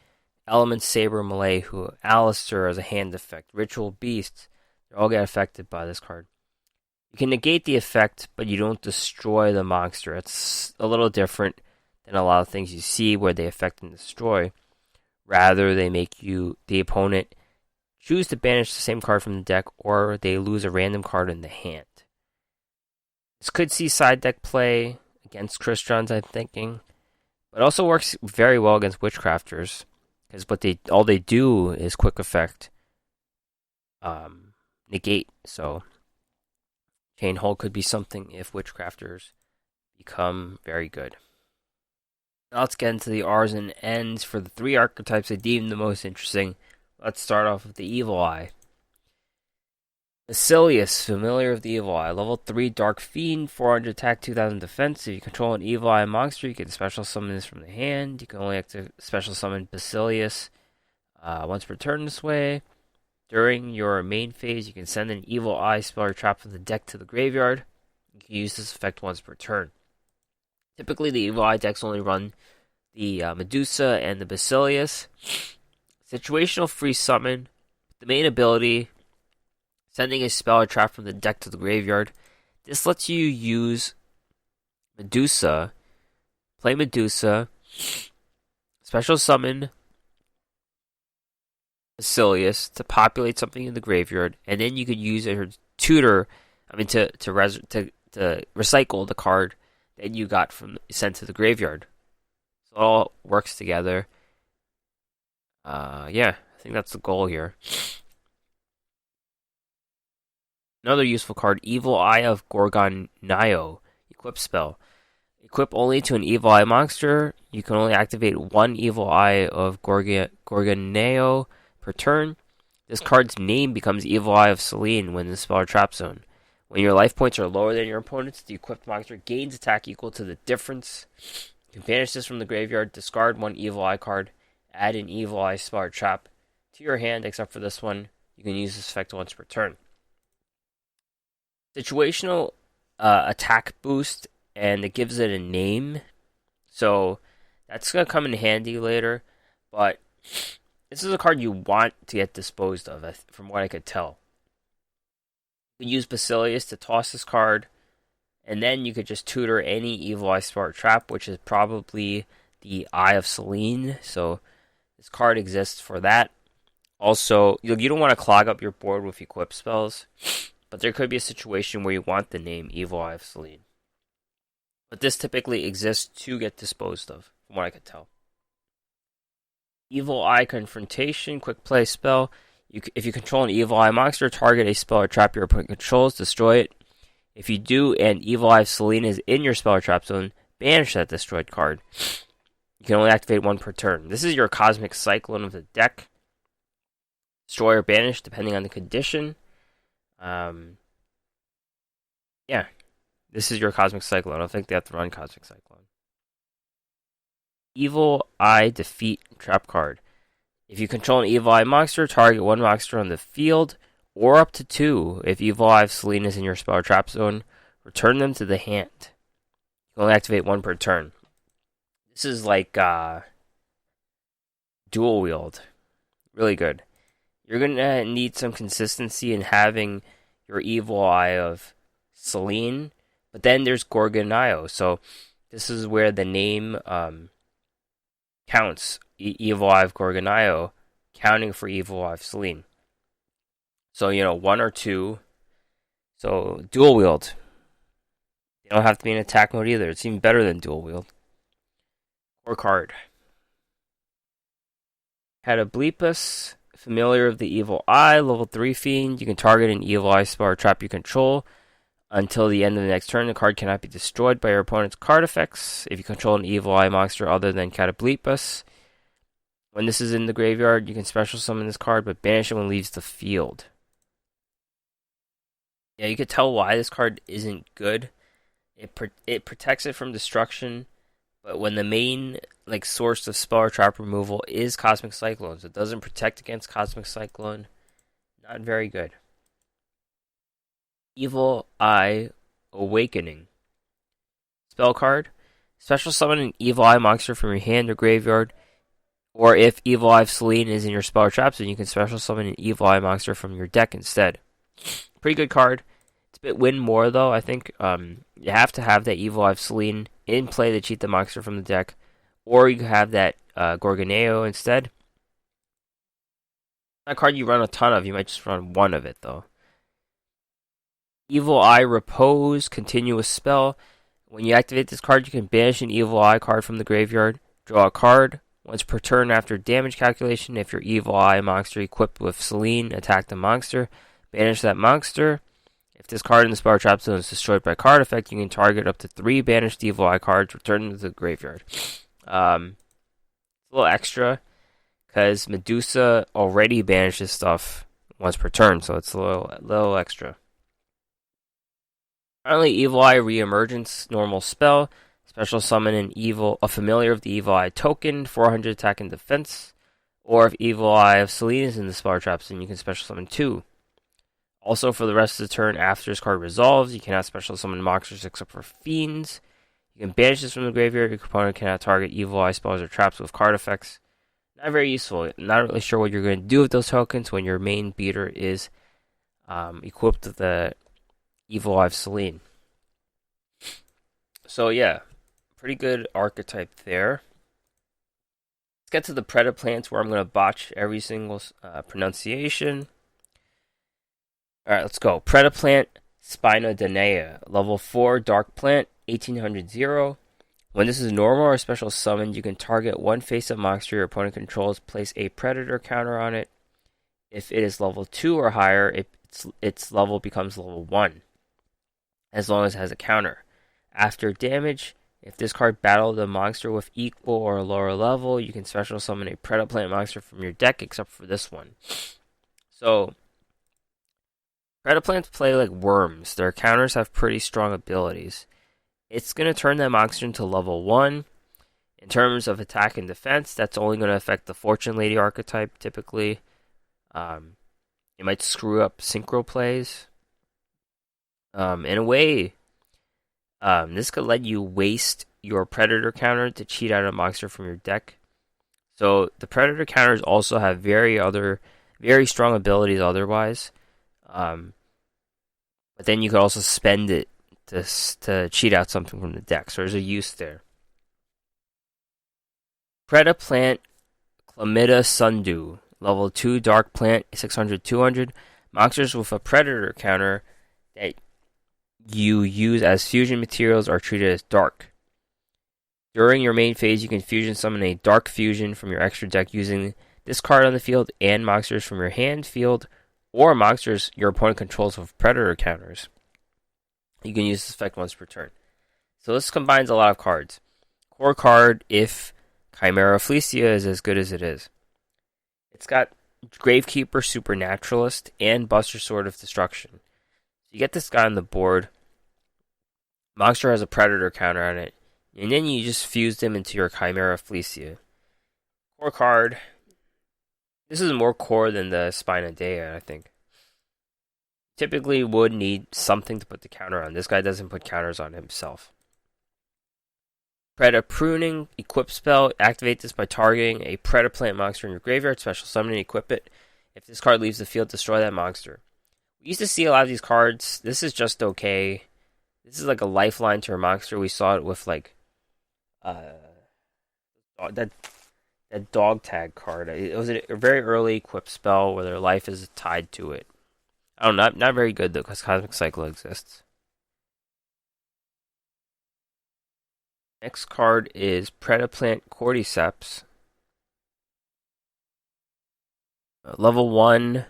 Element Saber Malehu, Alistair as a hand effect, Ritual Beast, they all get affected by this card. You can negate the effect, but you don't destroy the monster. It's a little different than a lot of things you see where they affect and destroy. Rather, they make the opponent, choose to banish the same card from the deck, or they lose a random card in the hand. This could see side deck play against Crystron's, I'm thinking. But also works very well against Witchcrafters, because all they do is quick effect negate. So Chain Hole could be something if Witchcrafters become very good. Now let's get into the R's and N's for the 3 archetypes I deem the most interesting. Let's start off with the Evil Eye. Basilius, Familiar of the Evil Eye. Level 3 Dark Fiend, 400 attack, 2000 defense. If you control an Evil Eye monster, you can special summon this from the hand. You can only special summon Basilius once per turn this way. During your main phase, you can send an Evil Eye spell or trap from the deck to the graveyard. You can use this effect once per turn. Typically, the Evil Eye decks only run the Medusa and the Basilius. Situational free summon. The main ability, sending a spell or trap from the deck to the graveyard. This lets you use Medusa, play Medusa, special summon Basilius to populate something in the graveyard, and then you could use her tutor, to recycle the card that you got from sent to the graveyard. So it all works together. Yeah, I think that's the goal here. Another useful card, Evil Eye of Gorgonio. Equip spell. Equip only to an Evil Eye monster. You can only activate one Evil Eye of Gorgonio per turn. This card's name becomes Evil Eye of Selene when in the spell or trap zone. When your life points are lower than your opponent's, the equipped monster gains attack equal to the difference. You can banish this from the graveyard, discard one Evil Eye card, add an Evil Eye spell or trap to your hand, except for this one. You can use this effect once per turn. Situational attack boost, and it gives it a name. So that's going to come in handy later. But this is a card you want to get disposed of, from what I could tell. You could use Basilius to toss this card, and then you could just tutor any Evil Eye spell or trap, which is probably the Eye of Selene. So this card exists for that. Also, you don't want to clog up your board with equip spells, but there could be a situation where you want the name Evil Eye of Selene. But this typically exists to get disposed of, from what I could tell. Evil Eye Confrontation, quick play spell. If you control an Evil Eye monster, target a spell or trap your opponent controls, destroy it. If you do, and Evil Eye of Selene is in your spell or trap zone, banish that destroyed card. You can only activate one per turn. This is your Cosmic Cyclone of the deck. Destroy or banish, depending on the condition. Yeah. This is your Cosmic Cyclone. I don't think they have to run Cosmic Cyclone. Evil Eye Defeat trap card. If you control an Evil Eye monster, target one monster on the field, or up to two. If Evil Eye of Selene is in your spell or trap zone, return them to the hand. You can only activate one per turn. This is like dual wield. Really good. You're going to need some consistency in having your Evil Eye of Selene, but then there's Gorgonio, so this is where the name counts. Evil Eye of Gorgonio, counting for Evil Eye of Selene. So, one or two. So, dual wield. They don't have to be in attack mode either. It's even better than dual wield. Core card. Catoblepus, Familiar of the Evil Eye, level 3 Fiend. You can target an Evil Eye spell or trap you control. Until the end of the next turn, the card cannot be destroyed by your opponent's card effects. If you control an Evil Eye monster other than Catoblepus, when this is in the graveyard, you can special summon this card, but banish it when it leaves the field. Yeah, you could tell why this card isn't good. It protects it from destruction, but when the main source of spell or trap removal is Cosmic Cyclones, it doesn't protect against Cosmic Cyclone. Not very good. Evil Eye Awakening. Spell card. Special summon an Evil Eye monster from your hand or graveyard. Or if Evil Eye of Selene is in your spell or trap zone, you can special summon an Evil Eye monster from your deck instead. Pretty good card. It's a bit win more though, I think. You have to have that Evil Eye of Selene in play to cheat the monster from the deck. Or you have that Gorgoneo instead. That card you run a ton of, you might just run one of it though. Evil Eye Repose, continuous spell. When you activate this card, you can banish an Evil Eye card from the graveyard. Draw a card. Once per turn after damage calculation, if your Evil Eye monster equipped with Selene attack the monster, banish that monster. If this card in the spell or trap zone is destroyed by card effect, you can target up to 3 banished Evil Eye cards, return them to the graveyard. It's a little extra, because Medusa already banishes stuff once per turn, so it's a little extra. Finally, Evil Eye Reemergence, normal spell. Special summon a familiar of the Evil Eye token, 400 attack and defense. Or if Evil Eye of Selene is in the spell or trap zone, you can special summon 2. Also, for the rest of the turn after this card resolves, you cannot special summon monsters except for fiends. You can banish this from the graveyard. Your opponent cannot target Evil Eye spells or traps with card effects. Not very useful. Not really sure what you're going to do with those tokens when your main beater is equipped with the Evil Eye of Selene. So yeah, pretty good archetype there. Let's get to the Predaplants, where I'm going to botch every single pronunciation. Alright, let's go. Predaplant Spinodenea, level 4, Dark Plant, 1800 0. When this is normal or special summoned, you can target one face-up monster your opponent controls, place a predator counter on it. If it is level 2 or higher, its level becomes level 1, as long as it has a counter. After damage, if this card battled a monster with equal or lower level, you can special summon a Predaplant monster from your deck, except for this one. So, Predaplants play like worms. Their counters have pretty strong abilities. It's going to turn that monster into level 1. In terms of attack and defense, that's only going to affect the Fortune Lady archetype, typically. It might screw up synchro plays. In a way, this could let you waste your Predator counter to cheat out a monster from your deck. So the Predator counters also have very strong abilities otherwise. But then you could also spend it to cheat out something from the deck. So there's a use there. Predaplant Chlamydia Sundew, level 2 Dark Plant, 600-200. Monsters with a Predator counter that you use as fusion materials are treated as dark. During your main phase, you can fusion summon a Dark Fusion from your extra deck using this card on the field and monsters from your hand, field, or monsters your opponent controls with Predator counters. You can use this effect once per turn. So this combines a lot of cards. Core card if Chimera Felicia is as good as it is. It's got Gravekeeper Supernaturalist and Buster Sword of Destruction. You get this guy on the board. Monster has a Predator counter on it. And then you just fuse them into your Chimera Felicia. Core card. This is more core than the Spinodea, I think. Typically would need something to put the counter on. This guy doesn't put counters on himself. Preda Pruning, equip spell. Activate this by targeting a Predaplant monster in your graveyard. Special summon and equip it. If this card leaves the field, destroy that monster. We used to see a lot of these cards. This is just okay. This is like a lifeline to a monster. We saw it with like that dog tag card. It was a very early equip spell where their life is tied to it. I don't know, not very good though, because Cosmic Cycle exists. Next card is Predaplant Cordyceps. Level 1,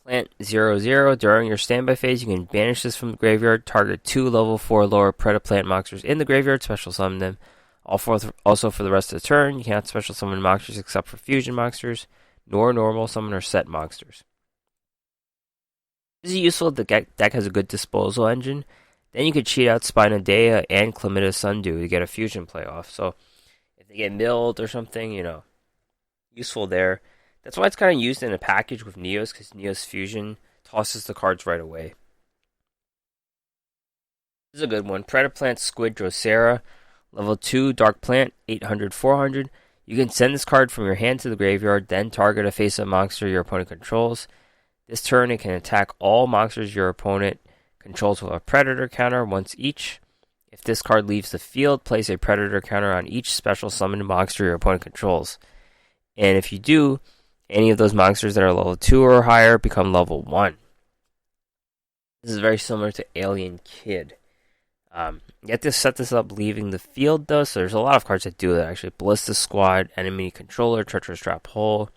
Plant 0/0. During your standby phase, you can banish this from the graveyard. Target 2 level 4 lower Predaplant monsters in the graveyard. Special summon them. Also for the rest of the turn, you cannot special summon monsters except for fusion monsters, nor normal summon or set monsters. This is useful if the deck has a good disposal engine. Then you could cheat out Spinodea and Chlamydia Sundew to get a fusion playoff. So if they get milled or something, useful there. That's why it's kind of used in a package with Neos, because Neos Fusion tosses the cards right away. This is a good one. Predaplant Squid Drosera, level 2 Dark Plant, 800-400. You can send this card from your hand to the graveyard, then target a face-up monster your opponent controls. This turn, it can attack all monsters your opponent controls with a Predator counter once each. If this card leaves the field, place a Predator counter on each special summoned monster your opponent controls. And if you do, any of those monsters that are level 2 or higher become level 1. This is very similar to Alien Kid. You have to set this up leaving the field though, so there's a lot of cards that do that actually. Ballista Squad, Enemy Controller, Treacherous Trap Hole.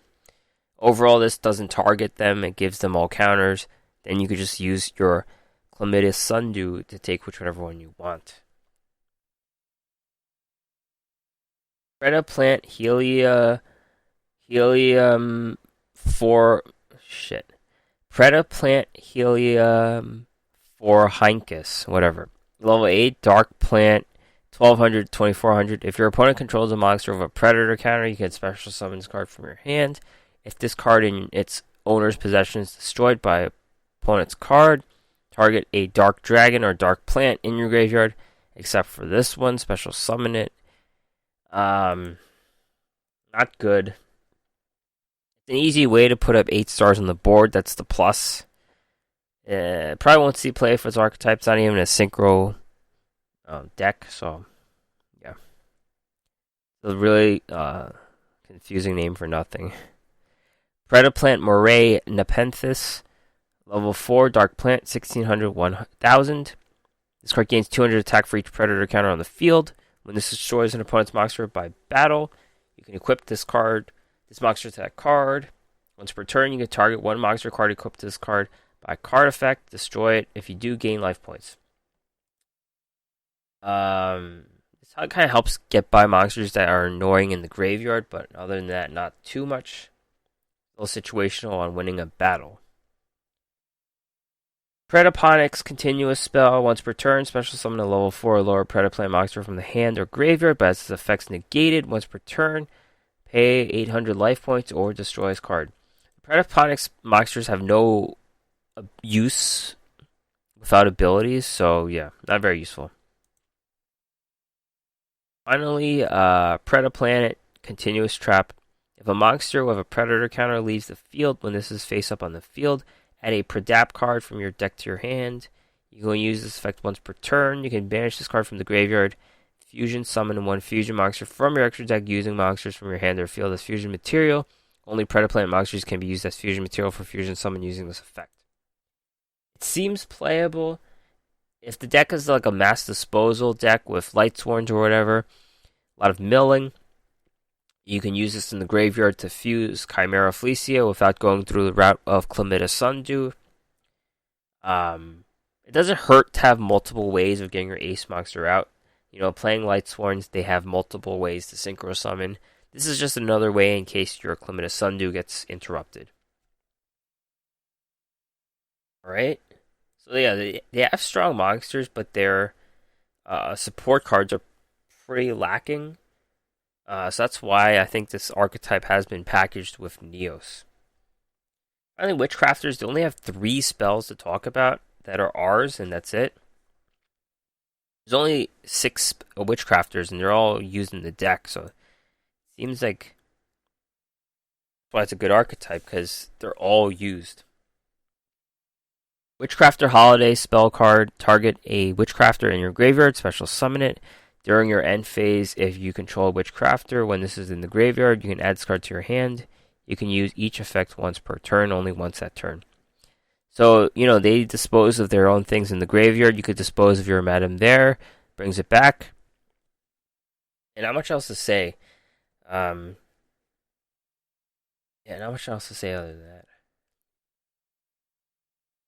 Overall, this doesn't target them, it gives them all counters. Then you could just use your Chlamydia Sundew to take whichever one you want. Predaplant Helium for Predaplant Helium for Heinkus, whatever. Level 8 Dark Plant, 1200-2400. If your opponent controls a monster with a Predator counter, you can special summon this card from your hand. If this card in its owner's possession is destroyed by opponent's card, target a Dark Dragon or Dark Plant in your graveyard, except for this one, special summon it. Not good. It's an easy way to put up 8 stars on the board, that's the plus. Probably won't see play for its archetype, it's not even a synchro deck, so yeah. So really, kind confusing name for nothing. Predaplant Moray Nepenthes. Level 4, Dark Plant, 1600, 1000. This card gains 200 attack for each predator counter on the field. When this destroys an opponent's monster by battle, you can equip this monster to that card. Once per turn, you can target one monster card equipped to this card by card effect. Destroy it. If you do, gain life points. This kind of helps get by monsters that are annoying in the graveyard, but other than that, not too much. A little situational on winning a battle. Predaponics continuous spell. Once per turn, special summon a level 4 or lower Predaplant monster from the hand or graveyard, but its effects negated. Once per turn, pay 800 life points or destroy this card. Predaponics monsters have no use without abilities, so yeah, not very useful. Finally, Predaplanet continuous trap. If a monster with a predator counter leaves the field when this is face up on the field, add a Predap card from your deck to your hand. You can use this effect once per turn. You can banish this card from the graveyard. Fusion summon one fusion monster from your extra deck using monsters from your hand or field as fusion material. Only Predaplant monsters can be used as fusion material for fusion summon using this effect. It seems playable. If the deck is like a mass disposal deck with Lightsworns or whatever, a lot of milling, you can use this in the graveyard to fuse Chimera Felicia without going through the route of Chlamydia Sundew. It doesn't hurt to have multiple ways of getting your ace monster out. You know, playing Lightsworns, they have multiple ways to synchro summon. This is just another way in case your Chlamydia Sundew gets interrupted. Alright? So yeah, they have strong monsters, but their support cards are pretty lacking. So that's why I think this archetype has been packaged with Neos. Finally, Witchcrafters, they only have 3 spells to talk about that are ours, and that's it. There's only 6 Witchcrafters, and they're all used in the deck, so it seems like that's why it's a good archetype, because they're all used. Witchcrafter Holiday spell card. Target a Witchcrafter in your graveyard, special summon it. During your end phase, if you control a Witchcrafter, when this is in the graveyard, you can add this card to your hand. You can use each effect once per turn, only once that turn. So, you know, they dispose of their own things in the graveyard. You could dispose of your Madame there, brings it back. And not much else to say. Not much else to say other than that.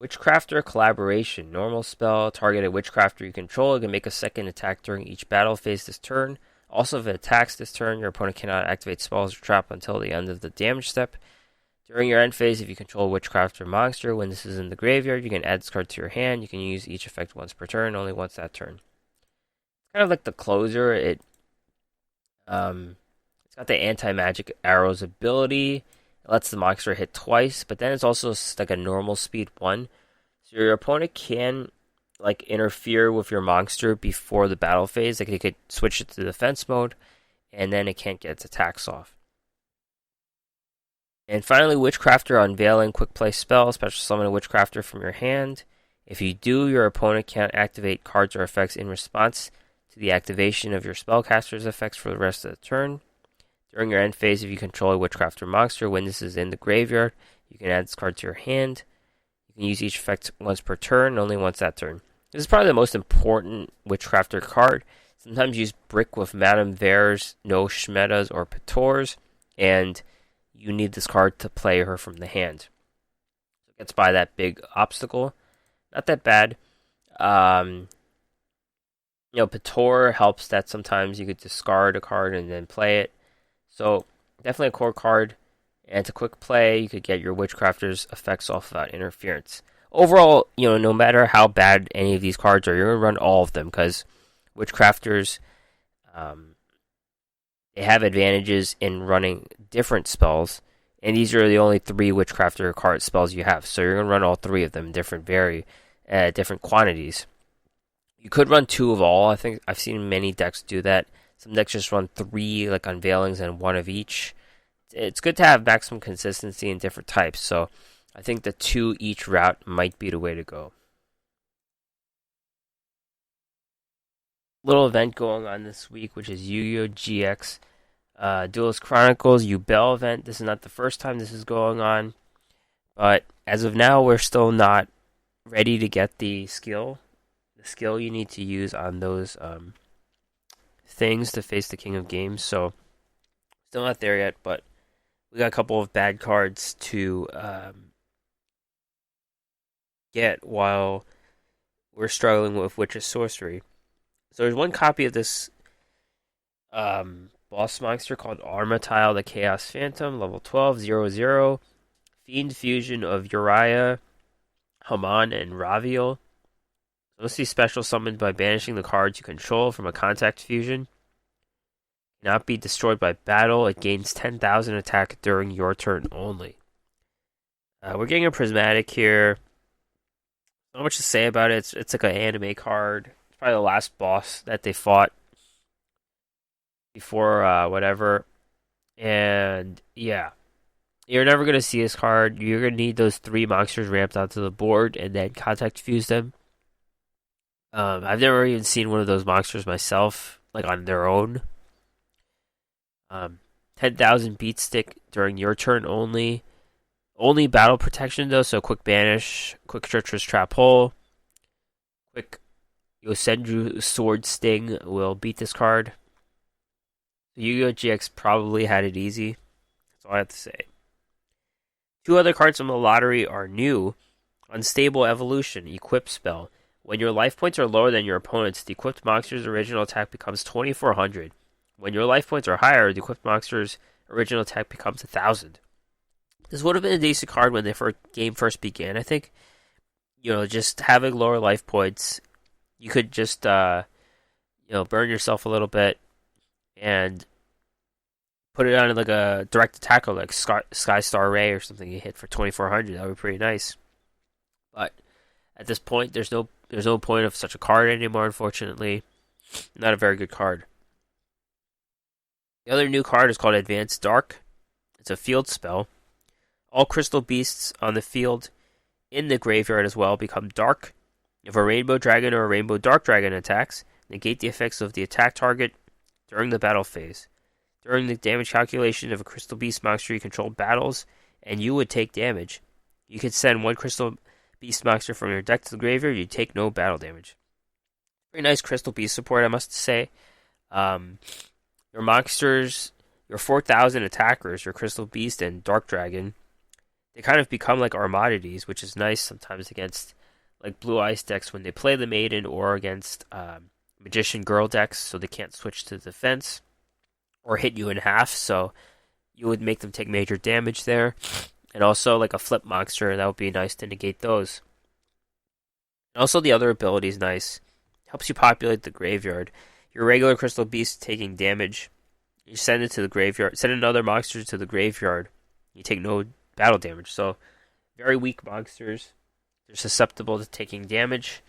Witchcrafter Collaboration. Normal spell. Target a Witchcrafter you control. You can make a second attack during each battle phase this turn. Also, if it attacks this turn, your opponent cannot activate spells or trap until the end of the damage step. During your end phase, if you control a Witchcrafter monster, when this is in the graveyard, you can add this card to your hand. You can use each effect once per turn, only once that turn. It's kind of like the closer. It's got the anti-magic arrows ability. It lets the monster hit twice, but then it's also like a normal speed 1. So your opponent can like interfere with your monster before the battle phase. Like they could switch it to defense mode, and then it can't get its attacks off. And finally, Witchcrafter Unveiling quick play spell. Special summon a Witchcrafter from your hand. If you do, your opponent can't activate cards or effects in response to the activation of your spellcaster's effects for the rest of the turn. During your end phase, if you control a Witchcrafter monster, when this is in the graveyard, you can add this card to your hand. You can use each effect once per turn, only once that turn. This is probably the most important Witchcrafter card. Sometimes use Brick with Madame Veres, no Shmetas, or Petors, and you need this card to play her from the hand. So it gets by that big obstacle. Not that bad. Petor helps that sometimes you could discard a card and then play it. So, definitely a core card, and it's a quick play. You could get your Witchcrafter's effects off without interference. Overall, no matter how bad any of these cards are, you're going to run all of them, because Witchcrafters, they have advantages in running different spells, and these are the only 3 Witchcrafter card spells you have, so you're going to run all 3 of them in different quantities. You could run 2 of all. I think I've seen many decks do that. Some decks just run 3 like Unveilings and 1 of each. It's good to have maximum consistency in different types, so I think the 2 each route might be the way to go. Little event going on this week, which is Yu-Gi-Oh! GX. Duelist Chronicles Yubel event. This is not the first time this is going on, but as of now, we're still not ready to get the skill you need to use on those things to face the King of Games. So still not there yet, but we got a couple of bad cards to get while we're struggling with which is Sorcery. So there's one copy of this boss monster called Untitled the Chaos Phantom, level 12, 0/0. Fiend fusion of Uriah, Haman, and Raviel. Must be special summoned by banishing the cards you control from a contact fusion. Cannot be destroyed by battle. It gains 10,000 attack during your turn only. We're getting a prismatic here. Not much to say about it. It's like an anime card. It's probably the last boss that they fought before whatever. And yeah, you're never going to see this card. You're going to need those 3 monsters ramped onto the board and then contact fuse them. I've never even seen one of those monsters myself, like on their own. 10,000 beat stick during your turn only. Only battle protection though, so quick banish, quick treacherous trap hole, quick Yosenju sword sting will beat this card. Yu-Gi-Oh! GX probably had it easy. That's all I have to say. 2 other cards from the lottery are new. Unstable Evolution, Equip Spell. When your life points are lower than your opponent's, the equipped monster's original attack becomes 2,400. When your life points are higher, the equipped monster's original attack becomes 1,000. This would have been a decent card when the game first began, I think. Just having lower life points, you could just, burn yourself a little bit and put it on like a direct attack or like Sky Star Ray or something you hit for 2,400. That would be pretty nice. But at this point, there's no point of such a card anymore, unfortunately. Not a very good card. The other new card is called Advanced Dark. It's a field spell. All crystal beasts on the field in the graveyard as well become dark. If a rainbow dragon or a rainbow dark dragon attacks, negate the effects of the attack target during the battle phase. During the damage calculation, if a crystal beast monster you control battles and you would take damage, you could send 1 crystal beast monster from your deck to the graveyard. You take no battle damage. Very nice crystal beast support, I must say. Your monsters, your 4,000 attackers, your crystal beast and dark dragon, they kind of become like Armadides, which is nice sometimes against like blue ice decks when they play the maiden, or against magician girl decks, so they can't switch to defense or hit you in half, so you would make them take major damage there. And also like a flip monster, that would be nice to negate those. And also the other ability is nice. Helps you populate the graveyard. Your regular crystal beast taking damage, you send it to the graveyard. Send another monster to the graveyard. You take no battle damage. So very weak monsters. They're susceptible to taking damage.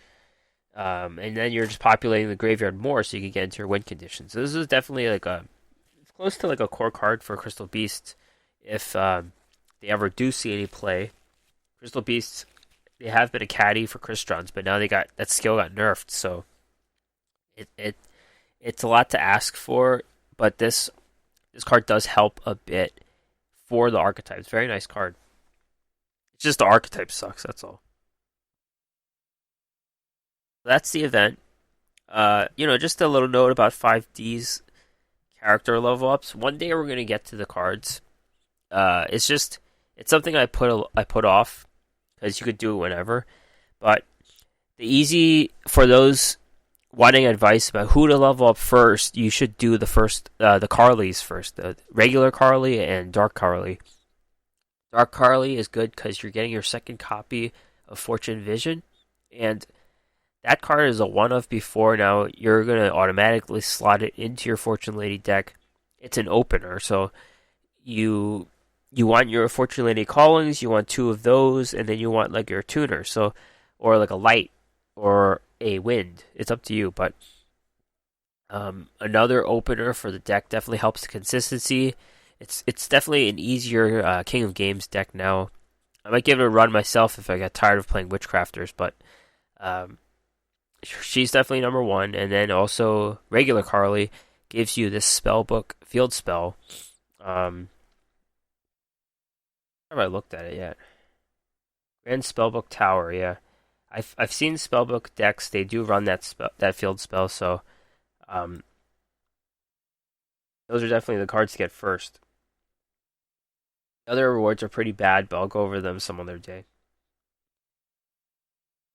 And then you're just populating the graveyard more so you can get into your win conditions. So this is definitely like close to like a core card for Crystal Beasts if they ever do see any play. Crystal Beasts, they have been a caddy for Crystons, but now that skill got nerfed, so it's a lot to ask for, but this card does help a bit for the archetypes. Very nice card. It's just the archetype sucks, that's all. That's the event. Just a little note about 5D's character level ups. One day we're gonna get to the cards. It's something I put off because you could do it whenever. But for those wanting advice about who to level up first, you should do the Carlys first, the regular Carly and Dark Carly. Dark Carly is good because you're getting your second copy of Fortune Vision, and that card is a one of before. Now you're going to automatically slot it into your Fortune Lady deck. It's an opener, so you want your Fortune Lady Callings, you want 2 of those, and then you want like your tuner, or like a light or a wind. It's up to you, but another opener for the deck definitely helps the consistency. It's definitely an easier King of Games deck now. I might give it a run myself if I got tired of playing Witchcrafters, but she's definitely number 1. And then also regular Carly gives you this spellbook field spell. Have I looked at it yet? Grand Spellbook Tower, yeah. I've seen spellbook decks. They do run that field spell, so um, those are definitely the cards to get first. The other rewards are pretty bad, but I'll go over them some other day.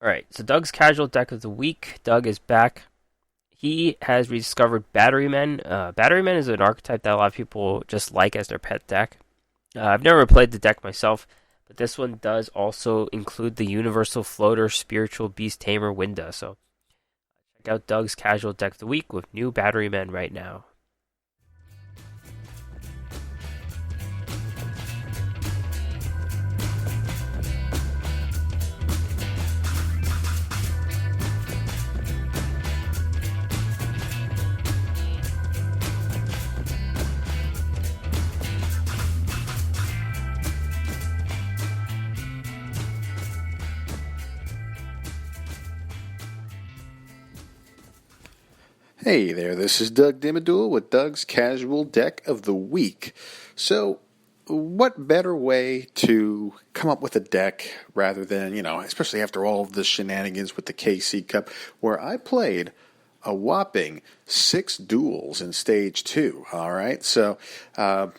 Alright, so Doug's casual deck of the week. Doug is back. He has rediscovered Batterymen. Batterymen is an archetype that a lot of people just like as their pet deck. I've never played the deck myself, but this one does also include the Universal Floater Spiritual Beast Tamer Winda. So check out Doug's casual deck of the week with new Batterymen right now. Hey there, this is Doug Dimmaduel with Doug's Casual Deck of the Week. So, what better way to come up with a deck rather than, especially after all of the shenanigans with the KC Cup, where I played a whopping 6 duels in Stage 2, all right? So, I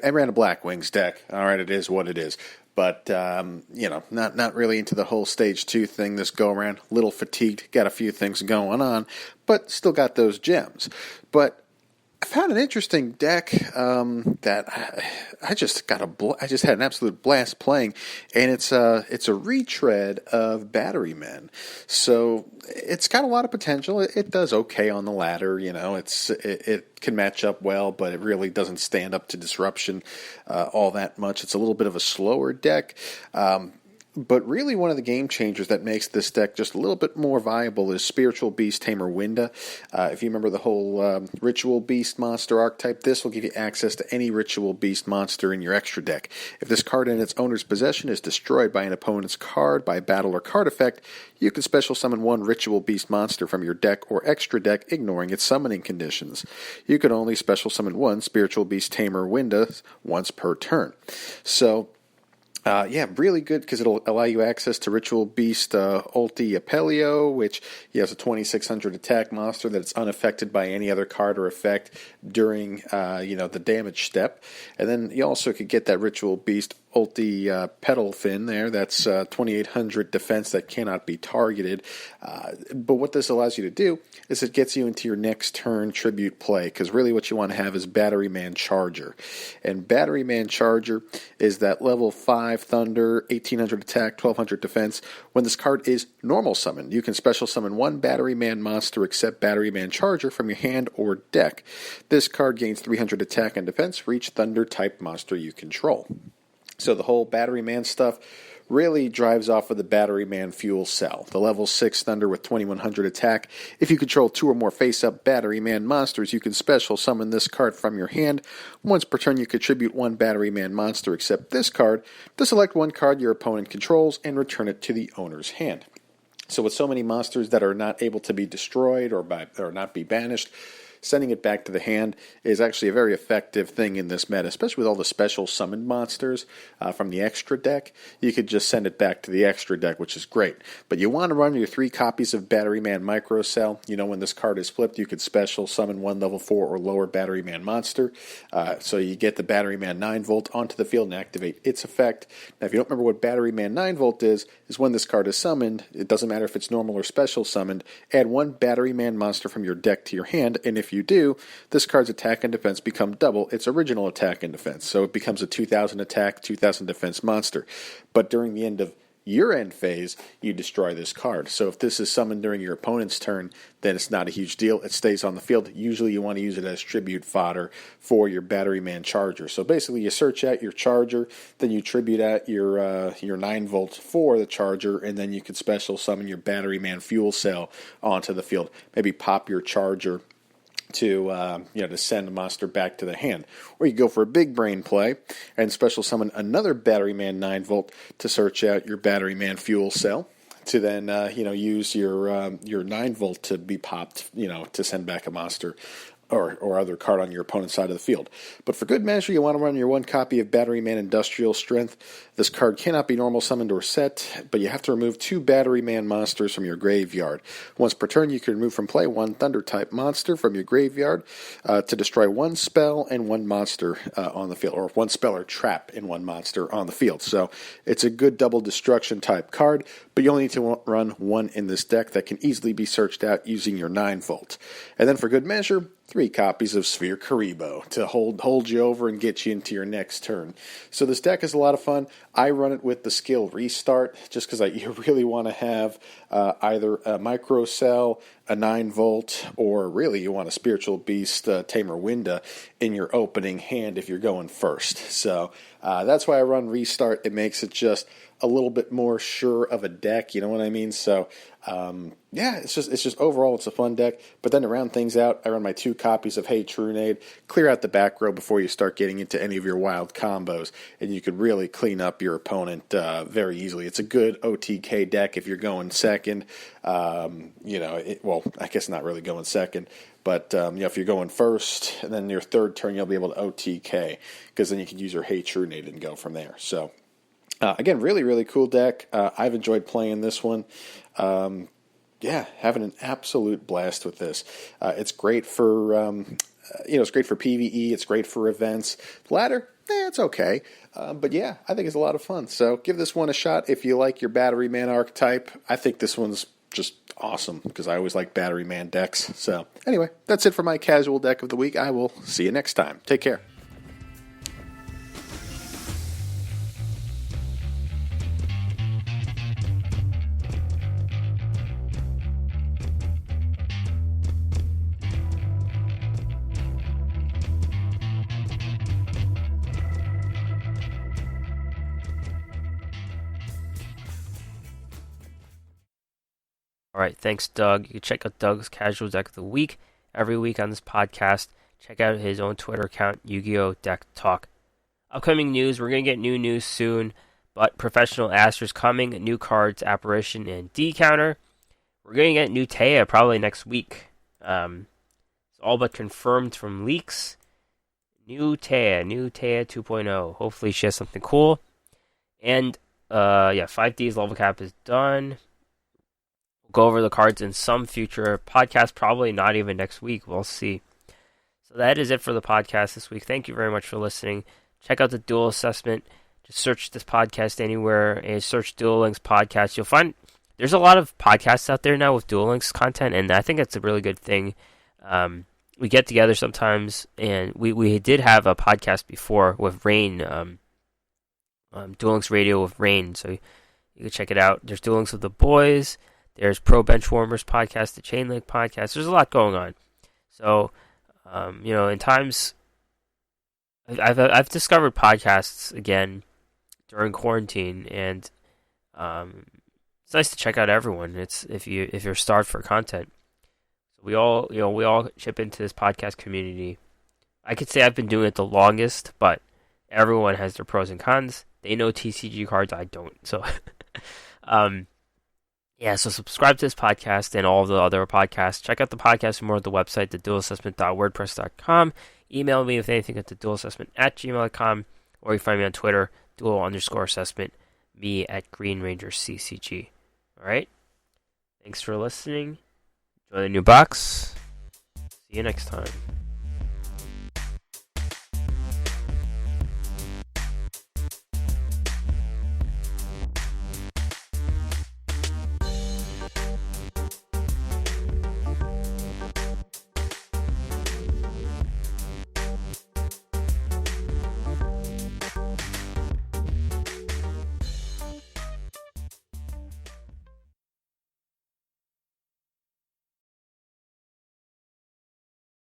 ran a Black Wings deck, all right, it is what it is. But, not really into the whole Stage 2 thing this go-around. A little fatigued, got a few things going on, but still got those gems. But I found an interesting deck that I just had an absolute blast playing, and it's a retread of Batterymen. So it's got a lot of potential. It does okay on the ladder, it can match up well, but it really doesn't stand up to disruption all that much. It's a little bit of a slower deck. But really one of the game changers that makes this deck just a little bit more viable is Spiritual Beast Tamer Winda. If you remember the whole Ritual Beast monster archetype, this will give you access to any Ritual Beast monster in your extra deck. If this card in its owner's possession is destroyed by an opponent's card by battle or card effect, you can special summon one Ritual Beast monster from your deck or extra deck, ignoring its summoning conditions. You can only special summon one Spiritual Beast Tamer Winda once per turn. So, really good because it'll allow you access to Ritual Beast Ulti Apelio, which he has a 2600 attack monster that's unaffected by any other card or effect during the damage step. And then you also could get that Ritual Beast Ulti Petal Fin there. That's 2800 defense that cannot be targeted. But what this allows you to do is it gets you into your next turn tribute play, because really what you want to have is Batteryman Charger. And Batteryman Charger is that level 5 Thunder, 1800 attack, 1200 defense. When this card is normal summoned, you can special summon one Batteryman monster except Batteryman Charger from your hand or deck. This card gains 300 attack and defense for each Thunder type monster you control. So the whole Batteryman stuff really drives off of the Batteryman fuel cell, the level 6 Thunder with 2100 attack. If you control 2 or more face-up Batteryman monsters, you can special summon this card from your hand. Once per turn, you contribute one Batteryman monster except this card to select one card your opponent controls and return it to the owner's hand. So with so many monsters that are not able to be destroyed or not be banished, sending it back to the hand is actually a very effective thing in this meta, especially with all the special summoned monsters from the extra deck. You could just send it back to the extra deck, which is great. But you want to run your 3 copies of Batteryman Micro Cell. When this card is flipped, you could special summon one level 4 or lower Batteryman monster. So you get the Batteryman 9 Volt onto the field and activate its effect. Now, if you don't remember what Batteryman 9 Volt is when this card is summoned, it doesn't matter if it's normal or special summoned, add one Batteryman monster from your deck to your hand, and if you do, this card's attack and defense become double its original attack and defense. So it becomes a 2000 attack, 2000 defense monster. But during the end of your end phase, you destroy this card. So if this is summoned during your opponent's turn, then it's not a huge deal. It stays on the field. Usually you want to use it as tribute fodder for your Batteryman Charger. So basically you search out your Charger, then you tribute out your 9 volt for the Charger, and then you can special summon your Batteryman Fuel Cell onto the field. Maybe pop your Charger to send a monster back to the hand. Or you go for a big brain play and special summon another Batteryman 9 volt to search out your Batteryman Fuel Cell to then use your 9 volt to be popped, to send back a monster or other card on your opponent's side of the field. But for good measure, you want to run your one copy of Batteryman Industrial Strength. This card cannot be normal summoned or set, but you have to remove 2 Batteryman monsters from your graveyard. Once per turn, you can remove from play 1 Thunder-type monster from your graveyard to destroy 1 spell and 1 monster on the field, or 1 spell or trap and 1 monster on the field. So it's a good double destruction type card, but you only need to run 1 in this deck that can easily be searched out using your 9-volt. And then for good measure, 3 copies of Sphere Karibo to hold you over and get you into your next turn. So this deck is a lot of fun. I run it with the skill Restart just because you really want to have either a Micro Cell, a 9-volt, or really you want a Spiritual Beast Tamer Winda in your opening hand if you're going first. So that's why I run Restart. It makes it just a little bit more sure of a deck, you know what I mean? So it's just overall it's a fun deck. But then to round things out, I run my 2 copies of Hey Trunade, clear out the back row before you start getting into any of your wild combos, and you could really clean up your opponent very easily. It's a good OTK deck if you're going second. I guess not really going second, but if you're going first, and then your third turn you'll be able to OTK, because then you can use your Hey Trunade and go from there. So again, really, really cool deck. I've enjoyed playing this one. Having an absolute blast with this. It's great for, it's great for PvE. It's great for events. Ladder, it's okay. But yeah, I think it's a lot of fun. So give this one a shot if you like your Batteryman archetype. I think this one's just awesome because I always like Batteryman decks. So anyway, that's it for my casual deck of the week. I will see you next time. Take care. All right, thanks, Doug. You can check out Doug's Casual Deck of the Week every week on this podcast. Check out his own Twitter account, Yu-Gi-Oh! Deck Talk. Upcoming news, we're going to get new news soon, but Professional Aster's coming, new cards, Apparition, and D-Counter. We're going to get new Taya probably next week. It's all but confirmed from leaks. New Taya 2.0. Hopefully she has something cool. And, 5D's level cap is done. Go over the cards in some future podcast, probably not even next week. We'll see. So that is it for the podcast this week. Thank you very much for listening. Check out the Duel assessment. Just search this podcast anywhere and search Duel Links podcast. You'll find there's a lot of podcasts out there now with Duel Links content, and I think that's a really good thing. We get together sometimes, and we did have a podcast before with Rain, Duel Links Radio with Rain, so you can check it out. There's Duel Links with the Boys. There's Pro Benchwarmers podcast, the Chainlink podcast. There's a lot going on. So, in times, I've discovered podcasts again during quarantine, and it's nice to check out everyone. It's if you're starved for content. So we all chip into this podcast community. I could say I've been doing it the longest, but everyone has their pros and cons. They know TCG cards, I don't. So, so subscribe to this podcast and all the other podcasts. Check out the podcast for more at the website, theduelassessment.wordpress.com. Email me with anything at theduelassessment@gmail.com, or you find me on Twitter, duel_assessment, me at Green Ranger CCG. All right? Thanks for listening. Enjoy the new box. See you next time.